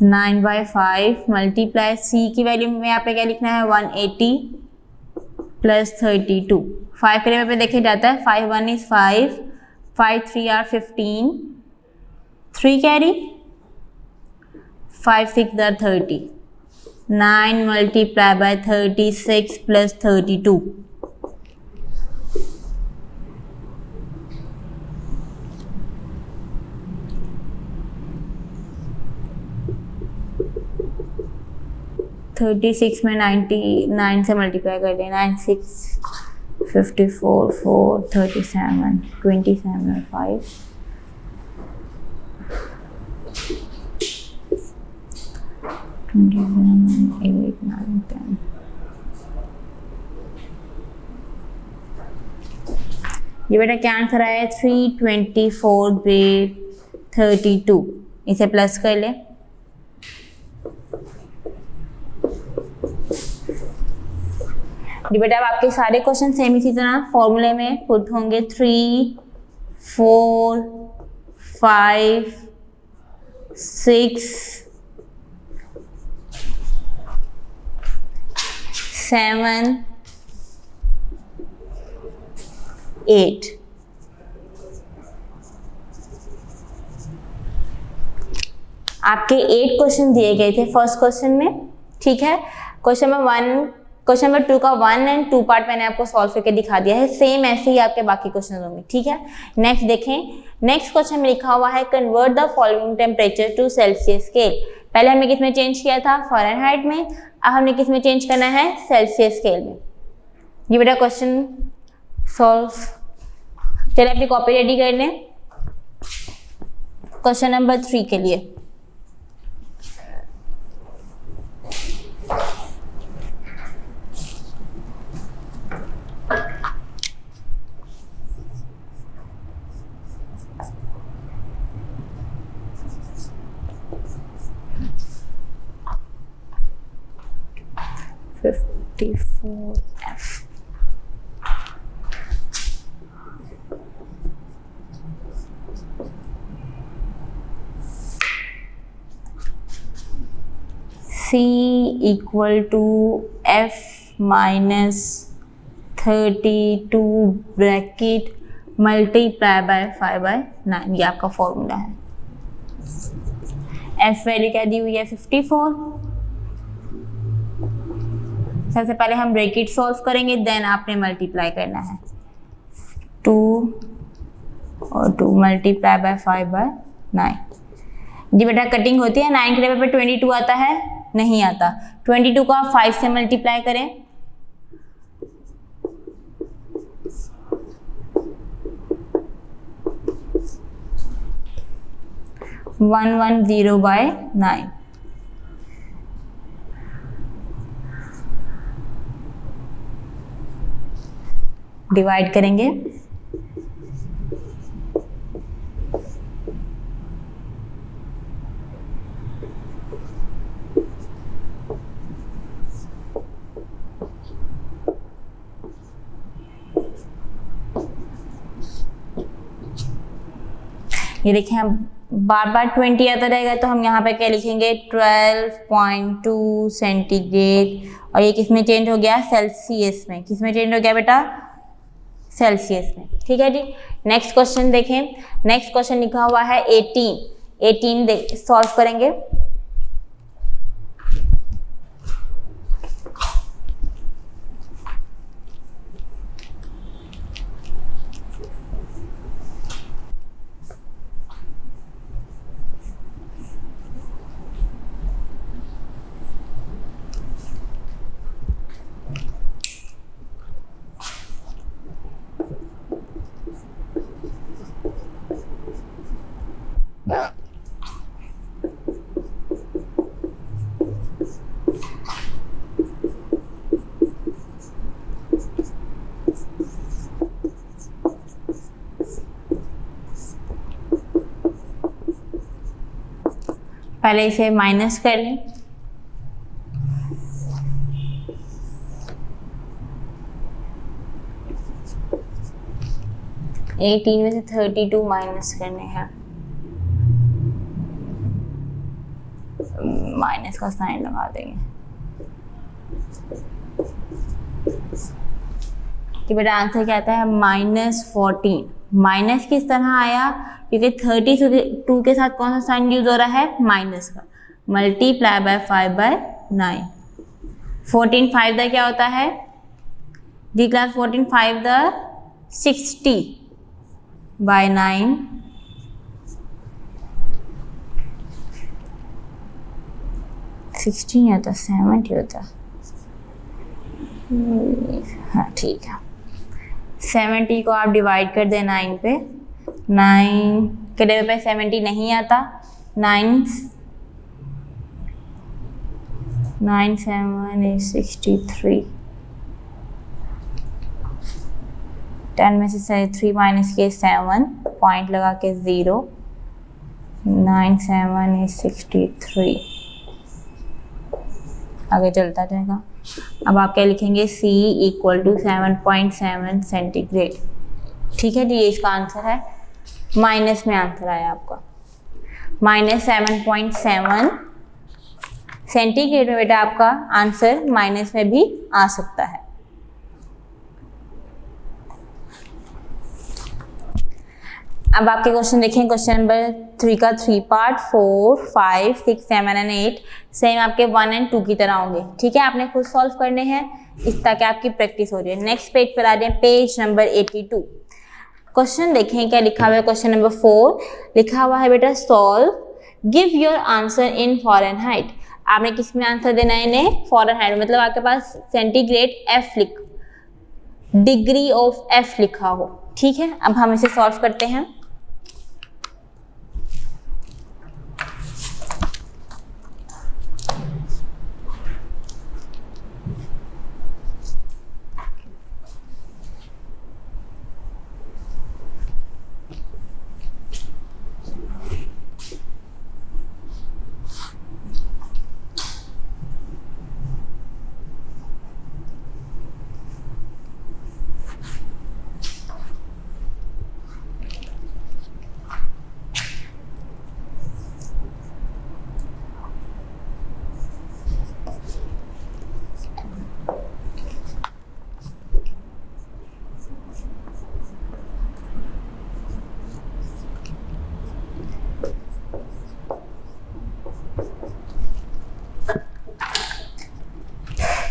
9/5 मल्टीप्लाई सी की वैल्यू में यहाँ पे क्या लिखना है 180 प्लस 32। 5 के पे देखे जाता है 5 1 is 5, 5 3 are 15, 3 carry, 5 6 are 30। 9 multiply by 36 plus 32। Thirty six में 99 से मल्टीप्लाई कर दें, 9 6 54 4 37 27 5 27 8 9 10। ये बेटा क्या आंसर आया 324 ग्रेड 32। इसे प्लस कर ले। बेटा अब आपके सारे क्वेश्चन सेम इसी तरह फॉर्मूले में पुट होंगे 3 4 5 6 7 8। आपके 8 क्वेश्चन दिए गए थे फर्स्ट क्वेश्चन में, ठीक है। क्वेश्चन नंबर 2 का 1 एंड 2 पार्ट मैंने आपको सॉल्व करके दिखा दिया है, सेम ऐसे ही आपके बाकी क्वेश्चन होंगे, ठीक है। नेक्स्ट देखें, नेक्स्ट क्वेश्चन में लिखा हुआ है convert the following temperature to Celsius scale. पहले हमने किस में चेंज किया था, फ़ारेनहाइट में, अब हमने किस में चेंज करना है, सेल्सियस स्केल में। ये बेटा क्वेश्चन सॉल्व, चलिए अपनी कॉपी रेडी कर लें क्वेश्चन नंबर 3 के लिए। F C equal to F minus 32 bracket multiply by 5/9। ये आपका फॉर्मूला है। F वैल्यू क्या दी हुई है 54। सबसे पहले हम ब्रैकेट सॉल्व करेंगे, देन आपने मल्टीप्लाई करना है 2 और 2 मल्टीप्लाई बाय 5/9। जी बेटा कटिंग होती है, 9 के लेवल पे 22 आता है, नहीं आता। 22 को आप 5 से मल्टीप्लाई करें, 110/9। डिवाइड करेंगे, ये देखें हम बार बार 20 आता रहेगा तो हम यहाँ पे क्या लिखेंगे 12.2 सेंटीग्रेड। और ये किस में चेंज हो गया, सेल्सियस में। किस में चेंज हो गया बेटा, सेल्सियस में, ठीक है जी। नेक्स्ट क्वेश्चन देखें, नेक्स्ट क्वेश्चन लिखा हुआ है 18 सॉल्व करेंगे। पहले इसे माइनस कर लें, एटीन में से 32 माइनस करने हैं, माइनस का साइन लगा देंगे कि बेटा आंसर क्या आता है -14। माइनस किस तरह आया, क्योंकि 32 के साथ कौन सा साइन यूज हो रहा है, माइनस का, मल्टीप्लाई बाय 5/9। 14 5 द क्या होता है डी क्लास, 14 5 द 60/9 16 होता 70 होता, हाँ ठीक है। 70 को आप डिवाइड कर दें 9 पे, 9 के डेबे पे 70 नहीं आता, 9 7 is 63, 10 में से 3 माइनस के 7, पॉइंट लगा के 0, 9 7 is 63, आगे चलता जाएगा। अब आप क्या लिखेंगे, C = 7.7 सेंटीग्रेड। ठीक है जी, ये इसका आंसर है, माइनस में आंसर आया आपका -7.7 सेंटीग्रेड में। बेटा आपका आंसर माइनस में भी आ सकता है। अब आपके क्वेश्चन देखें, क्वेश्चन नंबर 3 का 3 पार्ट, 4 5 6 7 एंड 8 सेम आपके 1 और 2 की तरह होंगे। ठीक है, आपने खुद सॉल्व करने हैं इस ताकि आपकी प्रैक्टिस हो रही है। नेक्स्ट पेज पर आ जाए, पेज नंबर 82। क्वेश्चन देखें क्या लिखा हुआ है। क्वेश्चन नंबर 4 लिखा हुआ है बेटा, solve, give your answer in Fahrenheit. आपने किस में आंसर देना है इन्हें, फॉरेनहाइट, मतलब आपके पास centigrade F degree of F लिखा हो। ठीक है, अब हम इसे सॉल्व करते हैं।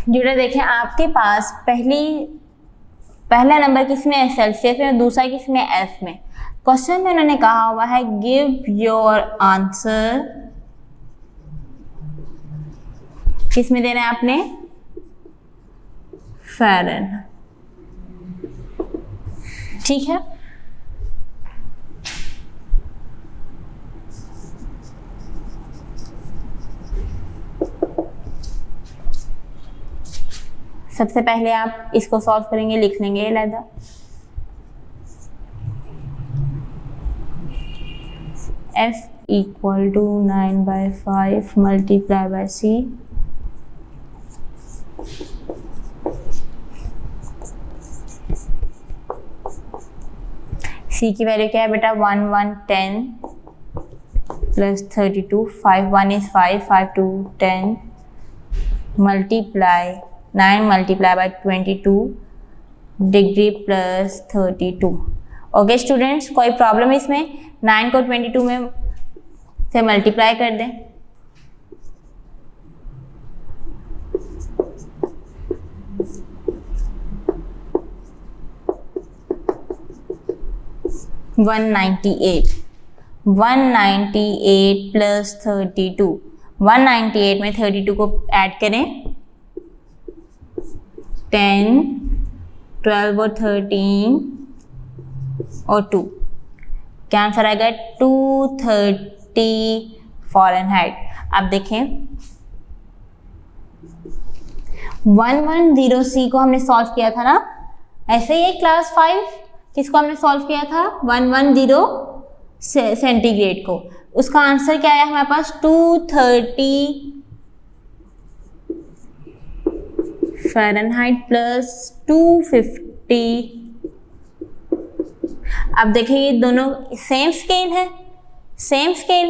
जुड़े देखें, आपके पास पहला नंबर किस में है, सेल्सियस में, दूसरा किस में, एफ में। क्वेश्चन में उन्होंने कहा हुआ है गिव योर आंसर, किस में देना है आपने, फ़ारेनहाइट। ठीक है, सबसे पहले आप इसको सॉल्व करेंगे, लिख लेंगे अलग। F = 9/5 multiply by C, C की वैल्यू क्या है बेटा, 1 1 10 plus 32, 5 1 is 5, 5 2 10 multiply 9 multiply bye 22 degree plus 32। Okay students, कोई प्रॉब्लम इसमें, 9 को 22 में से मल्टीप्लाई कर दें। $198 प्लस 32, 198 में 32 को ऐड करें, 10 12 और 13 और 2, क्या आंसर आएगा, 230 फ़ारेनहाइट। अब देखें 110C को हमने सॉल्व किया था ना, ऐसे ही क्लास 5 किसको हमने सॉल्व किया था, 110 सेंटीग्रेड को, उसका आंसर क्या आया हमारे पास, 230 फ़ारेनहाइट प्लस 250। अब देखिए ये दोनों सेम स्केल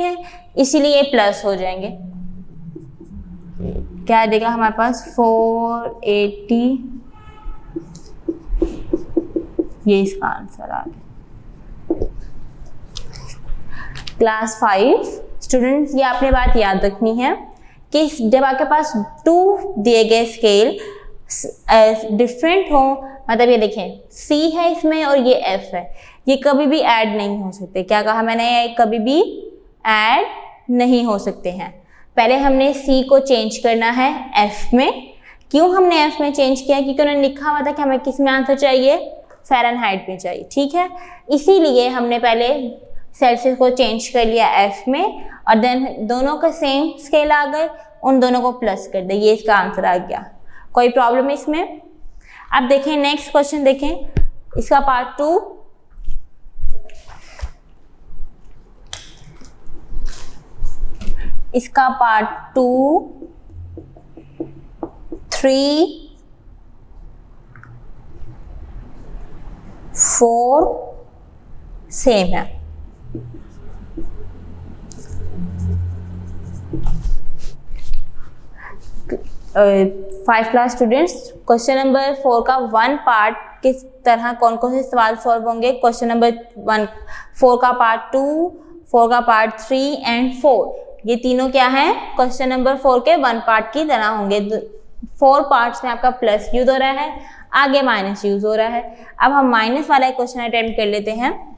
है, इसीलिए ये प्लस हो जाएंगे। क्या आ जाएगा हमारे पास 480, ये इसका आंसर आ गया। क्लास 5 स्टूडेंट्स, ये आपने बात याद रखनी है कि जब आपके पास 2 दिए गए स्केल डिफरेंट हो, मतलब ये देखें C है इसमें और ये F है, ये कभी भी ऐड नहीं हो सकते। क्या कहा मैंने? कभी भी ऐड नहीं हो सकते हैं। पहले हमने C को चेंज करना है F में। क्यों हमने F में चेंज किया? क्योंकि उन्होंने लिखा हुआ था कि हमें किस में आंसर चाहिए, फ़ारेनहाइट में चाहिए, ठीक है। इसीलिए हमने पहले सेल्सियस को चेंज कर लिया F में, और देन दोनों का सेम स्केल आ गए, उन दोनों को प्लस कर दे, ये इसका आंसर आ गया। कोई प्रॉब्लम इसमें? अब देखें नेक्स्ट क्वेश्चन, देखें इसका पार्ट 2। इसका पार्ट 2, 3, 4 सेम है। Five class students, question number 4 का 1 पार्ट किस तरह कौन कौन से सवाल सॉल्व होंगे? क्वेश्चन नंबर 4 का पार्ट 2, 4 का पार्ट 3 एंड 4, ये तीनों क्या हैं? क्वेश्चन नंबर 4 के 1 पार्ट की तरह होंगे। 4 पार्ट्स में आपका प्लस यूज हो रहा है, आगे माइनस यूज हो रहा है। अब हम माइनस वाला क्वेश्चन अटेम्प्ट कर लेते हैं।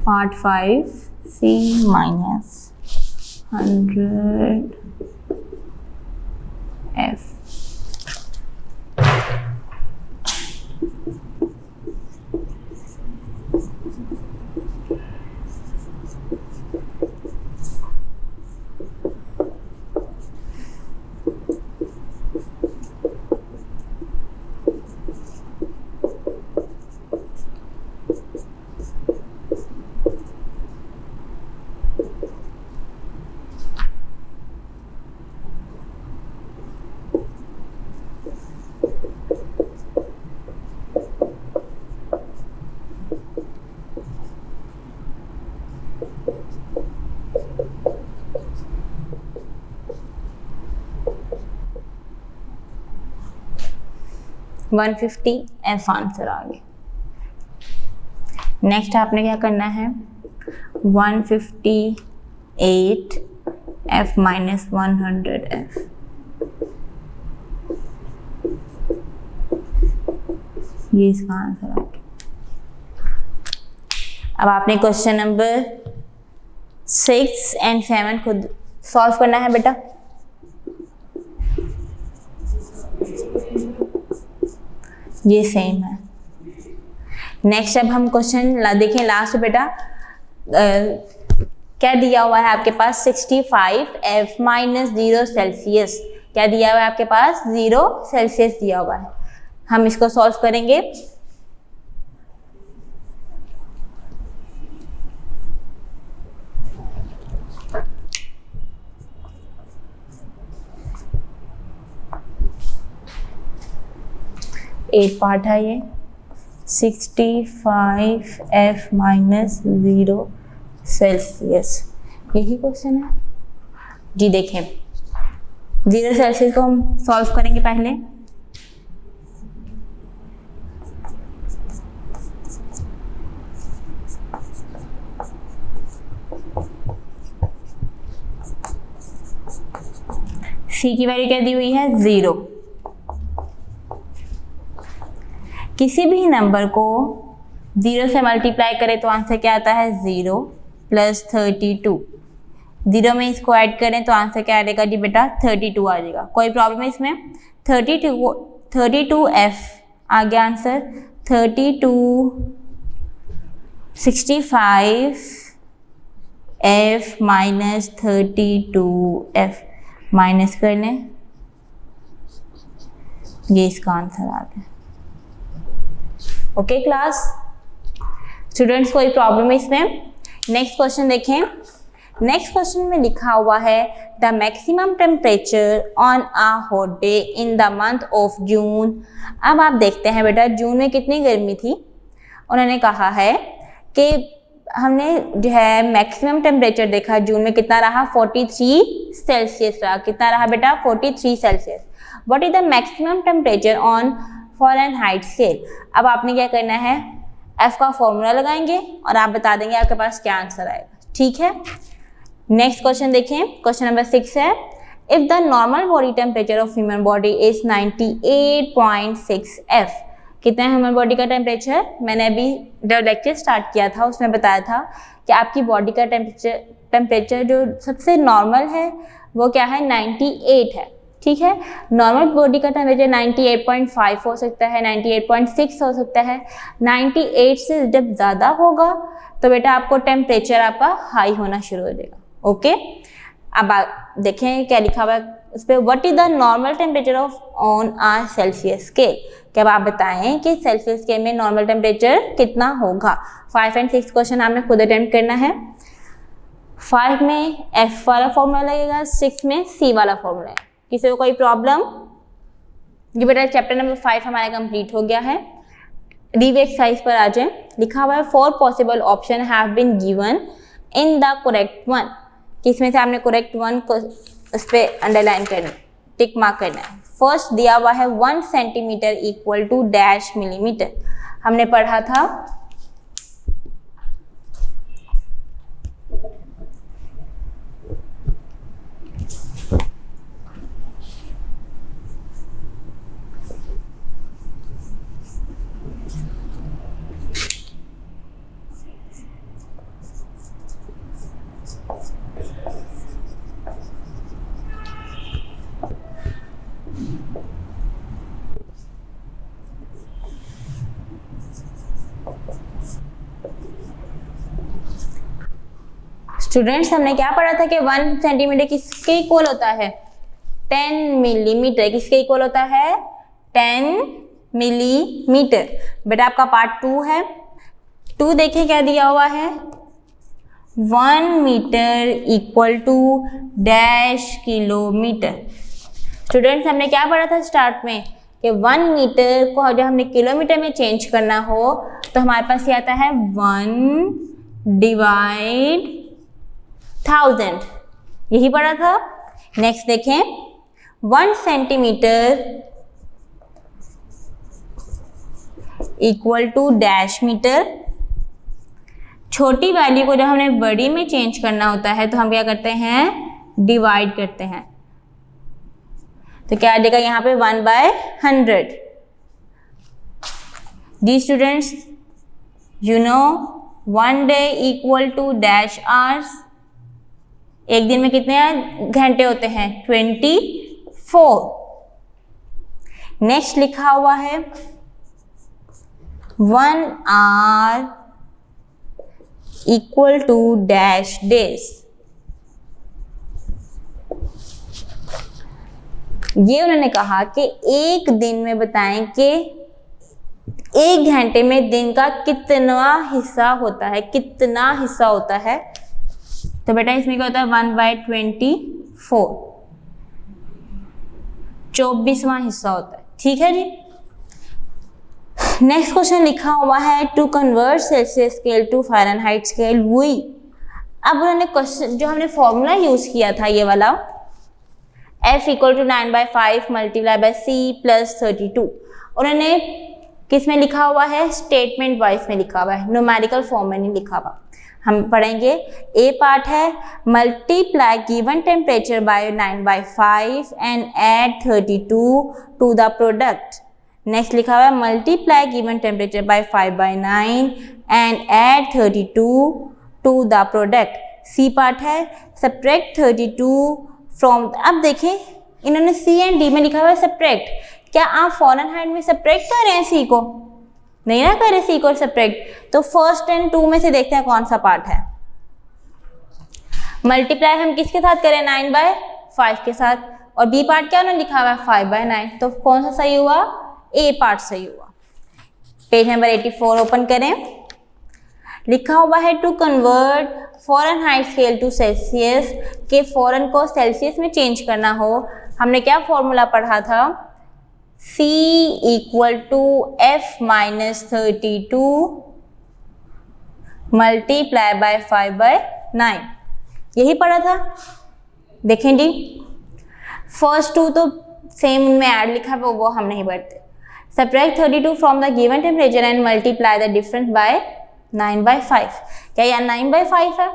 Part 5 C minus 100 F। F answer आ गया। नेक्स्ट आपने क्या करना है? 158 F माइनस 100 F। ये इसका आंसर आ गया। अब आपने क्वेश्चन नंबर 6 एंड 7 खुद सॉल्व करना है बेटा। ये सेम है। नेक्स्ट अब हम क्वेश्चन देखें लास्ट बेटा, क्या दिया हुआ है आपके पास? 65 F माइनस 0 सेल्सियस। क्या दिया हुआ है आपके पास? 0 सेल्सियस दिया हुआ है। हम इसको सॉल्व करेंगे। एक पार्ट है ये 65 F माइनस 0 सेल्सियस, यही क्वेश्चन है जी। देखें 0 सेल्सियस को हम सॉल्व करेंगे पहले। C की वैल्यू क्या दी हुई है? 0। किसी भी नंबर को 0 से मल्टीप्लाई करें तो आंसर क्या आता है? 0 प्लस 32। 0 में इसको ऐड करें तो आंसर क्या आएगा जी बेटा? 32 आ जाएगा। कोई प्रॉब्लम है इसमें? 32 F आ गया answer. 32 65 F minus 32 F minus कर लें, ये इसका आंसर आ गया। ओके क्लास स्टूडेंट्स, कोई प्रॉब्लम है इसमें? नेक्स्ट क्वेश्चन देखें। नेक्स्ट क्वेश्चन में लिखा हुआ है the maximum temperature on a hot day in the month of June. अब आप देखते हैं बेटा जून में कितनी गर्मी थी। उन्होंने कहा है कि हमने जो है मैक्सिमम टेम्परेचर देखा जून में कितना रहा 43 सेल्सियस रहा। कितना रहा बेटा 43 Celsius. What is the maximum temperature on Fahrenheit scale. अब आपने क्या करना है एफ का फॉर्मूला लगाएंगे और आप बता देंगे आपके पास क्या आंसर आएगा। ठीक है, नेक्स्ट क्वेश्चन देखें। क्वेश्चन नंबर 6 है if the normal body temperature of human body is 98.6 F। कितना है ह्यूमन बॉडी का टेम्परेचर। मैंने अभी जब लेक्चर स्टार्ट किया था उसमें बताया था कि आपकी बॉडी का टेम्परेचर जो सबसे नॉर्मल है वो क्या है 98 है। ठीक है, नॉर्मल बॉडी का टेम्परेचर 98.5 हो सकता है, 98.6 हो सकता है। 98 से जब ज़्यादा होगा तो बेटा आपको टेम्परेचर आपका हाई होना शुरू हो जाएगा। ओके, अब आप देखें क्या लिखा हुआ है उस पर what is the normal temperature of on a Celsius scale. क्या आप बताएं कि सेल्सियस स्केल में नॉर्मल टेम्परेचर कितना होगा। 5 और 6 क्वेश्चन आपने खुद अटेम्प्ट करना है। 5 में F वाला फॉर्मूला लगेगा, 6 में C वाला फॉर्मूला है। किसी को कोई प्रॉब्लम। ये बेटा चैप्टर नंबर 5 हमारा कंप्लीट हो गया है। रिव्यू एक्सरसाइज पर आ जाए। लिखा हुआ है 4 possible option have been given in the correct one. किसमें से आपने करेक्ट वन को उस पर अंडरलाइन करना, टिक मार्क करना है। फर्स्ट दिया हुआ है 1 centimetre equal to dash millimetre. हमने पढ़ा था स्टूडेंट्स हमने क्या पढ़ा था कि 1 सेंटीमीटर किसके इक्वल होता है 10 मिलीमीटर। किसके इक्वल होता है 10 मिलीमीटर। बेटा आपका पार्ट 2 है। 2 देखें क्या दिया हुआ है 1 metre equal to dash kilometre. Students हमने क्या पढ़ा था स्टार्ट में कि 1 मीटर को जब हमने किलोमीटर में चेंज करना हो तो हमारे पास ये आता है 1 डिवाइड 1000। यही पढ़ा था। नेक्स्ट देखें 1 centimetre equal to dash metre. छोटी वैल्यू को जब हमने बड़ी में चेंज करना होता है तो हम क्या करते हैं डिवाइड करते हैं। तो क्या आ जाएगा यहाँ पे 1/100। जी students you know 1 day equal to dash hours. एक दिन में कितने घंटे होते हैं 24। नेक्स्ट लिखा हुआ है 1 hour equal to dash days. ये उन्होंने कहा कि एक दिन में बताएं कि एक घंटे में दिन का कितना हिस्सा होता है, कितना हिस्सा होता है। तो बेटा इसमें क्या होता है 1/24 24वां हिस्सा होता है। ठीक है जी। नेक्स्ट क्वेश्चन लिखा हुआ है to convert Celsius scale to Fahrenheit scale we. अब उन्होंने क्वेश्चन जो हमने फॉर्मूला यूज किया था ये वाला F equal to 9/5 multiply by C plus 32 उन्होंने किस में लिखा हुआ है स्टेटमेंट वाइज में लिखा हुआ है, न्यूमेरिकल फॉर्म में नहीं लिखा हुआ। हम पढ़ेंगे ए पार्ट है multiply given temperature by 9/5 and add 32 to the product. Next लिखा हुआ है multiply given temperature by 5/9 and add 32 to the product. C part है सब्ट्रैक्ट 32 फ्रॉम। अब देखें इन्होंने सी एंड डी में लिखा हुआ है सब्ट्रैक्ट। क्या आप फ़ारेनहाइट में सब्ट्रैक्ट कर रहे हैं सी को? नहीं ना कर रहे सी को सब्ट्रैक्ट। तो फर्स्ट एंड 2 में से देखते हैं कौन सा पार्ट है। मल्टीप्लाई हम किसके साथ करें 9/5 के साथ और बी पार्ट क्या उन्होंने लिखा हुआ है 5/9। तो कौन सा सही हुआ ए पार्ट सही हुआ। पेज नंबर 84 ओपन करें। लिखा हुआ है to convert Fahrenheit scale to Celsius, के फ़ॉरेन को सेल्सियस में चेंज करना हो। हमने क्या फॉर्मूला पढ़ा था? C equal to F-32 multiply by 5/9, यही पढ़ा था। देखें जी, फर्स्ट टू तो सेम उनमें ऐड लिखा है, वो हम नहीं पढ़ते। Subtract 32 from the given temperature and multiply the difference by 9/5। क्या यहाँ 9/5 है?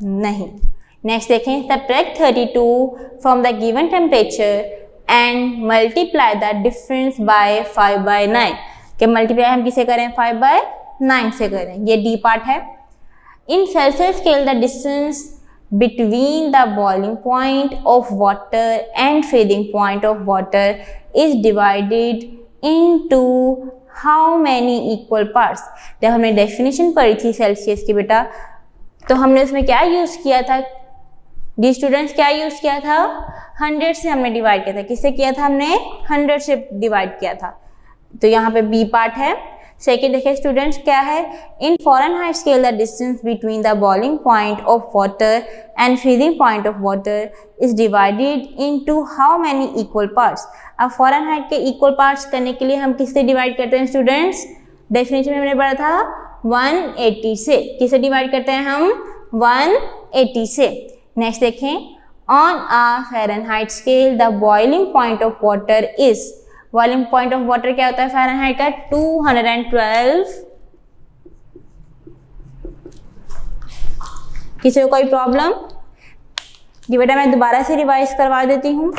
नहीं। नेक्स्ट देखें, subtract 32 from the given temperature and multiply the difference bye 5/9। कि मल्टीप्लाई हम किसे करें? 5/9 से करें। ये डी पार्ट है। इन Celsius scale the distance between the boiling point of water and freezing point of water is divided into how many equal parts। जब हमने डेफिनेशन पढ़ी थी सेल्सियस की बेटा, तो हमने उसमें क्या यूज़ किया था? जी स्टूडेंट्स, क्या यूज़ किया था? 100 से हमने डिवाइड किया था। किससे किया था? हमने 100 से डिवाइड किया था। तो यहाँ पे बी पार्ट है। सेकेंड देखिए स्टूडेंट्स, क्या है? In Fahrenheit scale the distance between the boiling point of water and freezing point of water is divided into how many equal parts. अब फ़ारेनहाइट के इक्वल पार्ट्स करने के लिए हम किससे डिवाइड करते हैं स्टूडेंट्स? डेफिनेशन में हमने पढ़ा था 180 से। किससे डिवाइड करते हैं हम? 180 से। नेक्स्ट देखें, on a Fahrenheit scale the boiling point of water is, boiling point of water क्या होता है फ़ारेनहाइट का? 212। किसी को कोई प्रॉब्लम? जी बेटा मैं दोबारा से रिवाइज करवा देती हूँ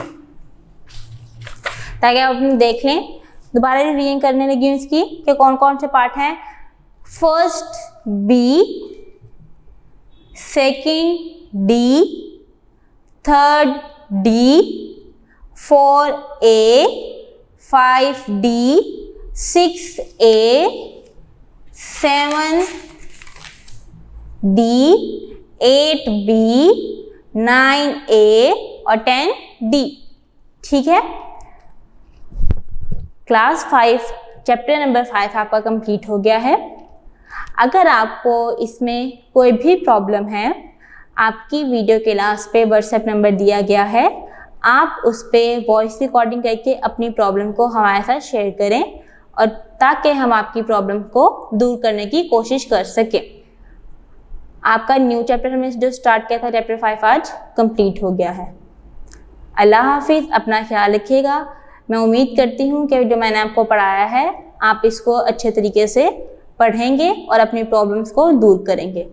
ताकि आप अपनी देख लें। दोबारा रिवीजन करने लगी हूँ इसकी कि कौन कौन से पार्ट हैं। First B, second D, third D, 4A, 5D, 6A, 7D, 8B, 9A और 10D। ठीक है, क्लास 5 चैप्टर नंबर 5 आपका कंप्लीट हो गया है। अगर आपको इसमें कोई भी प्रॉब्लम है, आपकी वीडियो के लास्ट पे व्हाट्सएप नंबर दिया गया है, आप उस पर वॉइस रिकॉर्डिंग करके अपनी प्रॉब्लम को हमारे साथ शेयर करें और ताकि हम आपकी प्रॉब्लम को दूर करने की कोशिश कर सकें। आपका न्यू चैप्टर हमने जो स्टार्ट किया था चैप्टर 5 आज कंप्लीट हो गया है। अल्लाह हाफिज़, अपना ख्याल रखिएगा। मैं उम्मीद करती हूँ कि जो मैंने आपको पढ़ाया है आप इसको अच्छे तरीके से पढ़ेंगे और अपनी प्रॉब्लम्स को दूर करेंगे।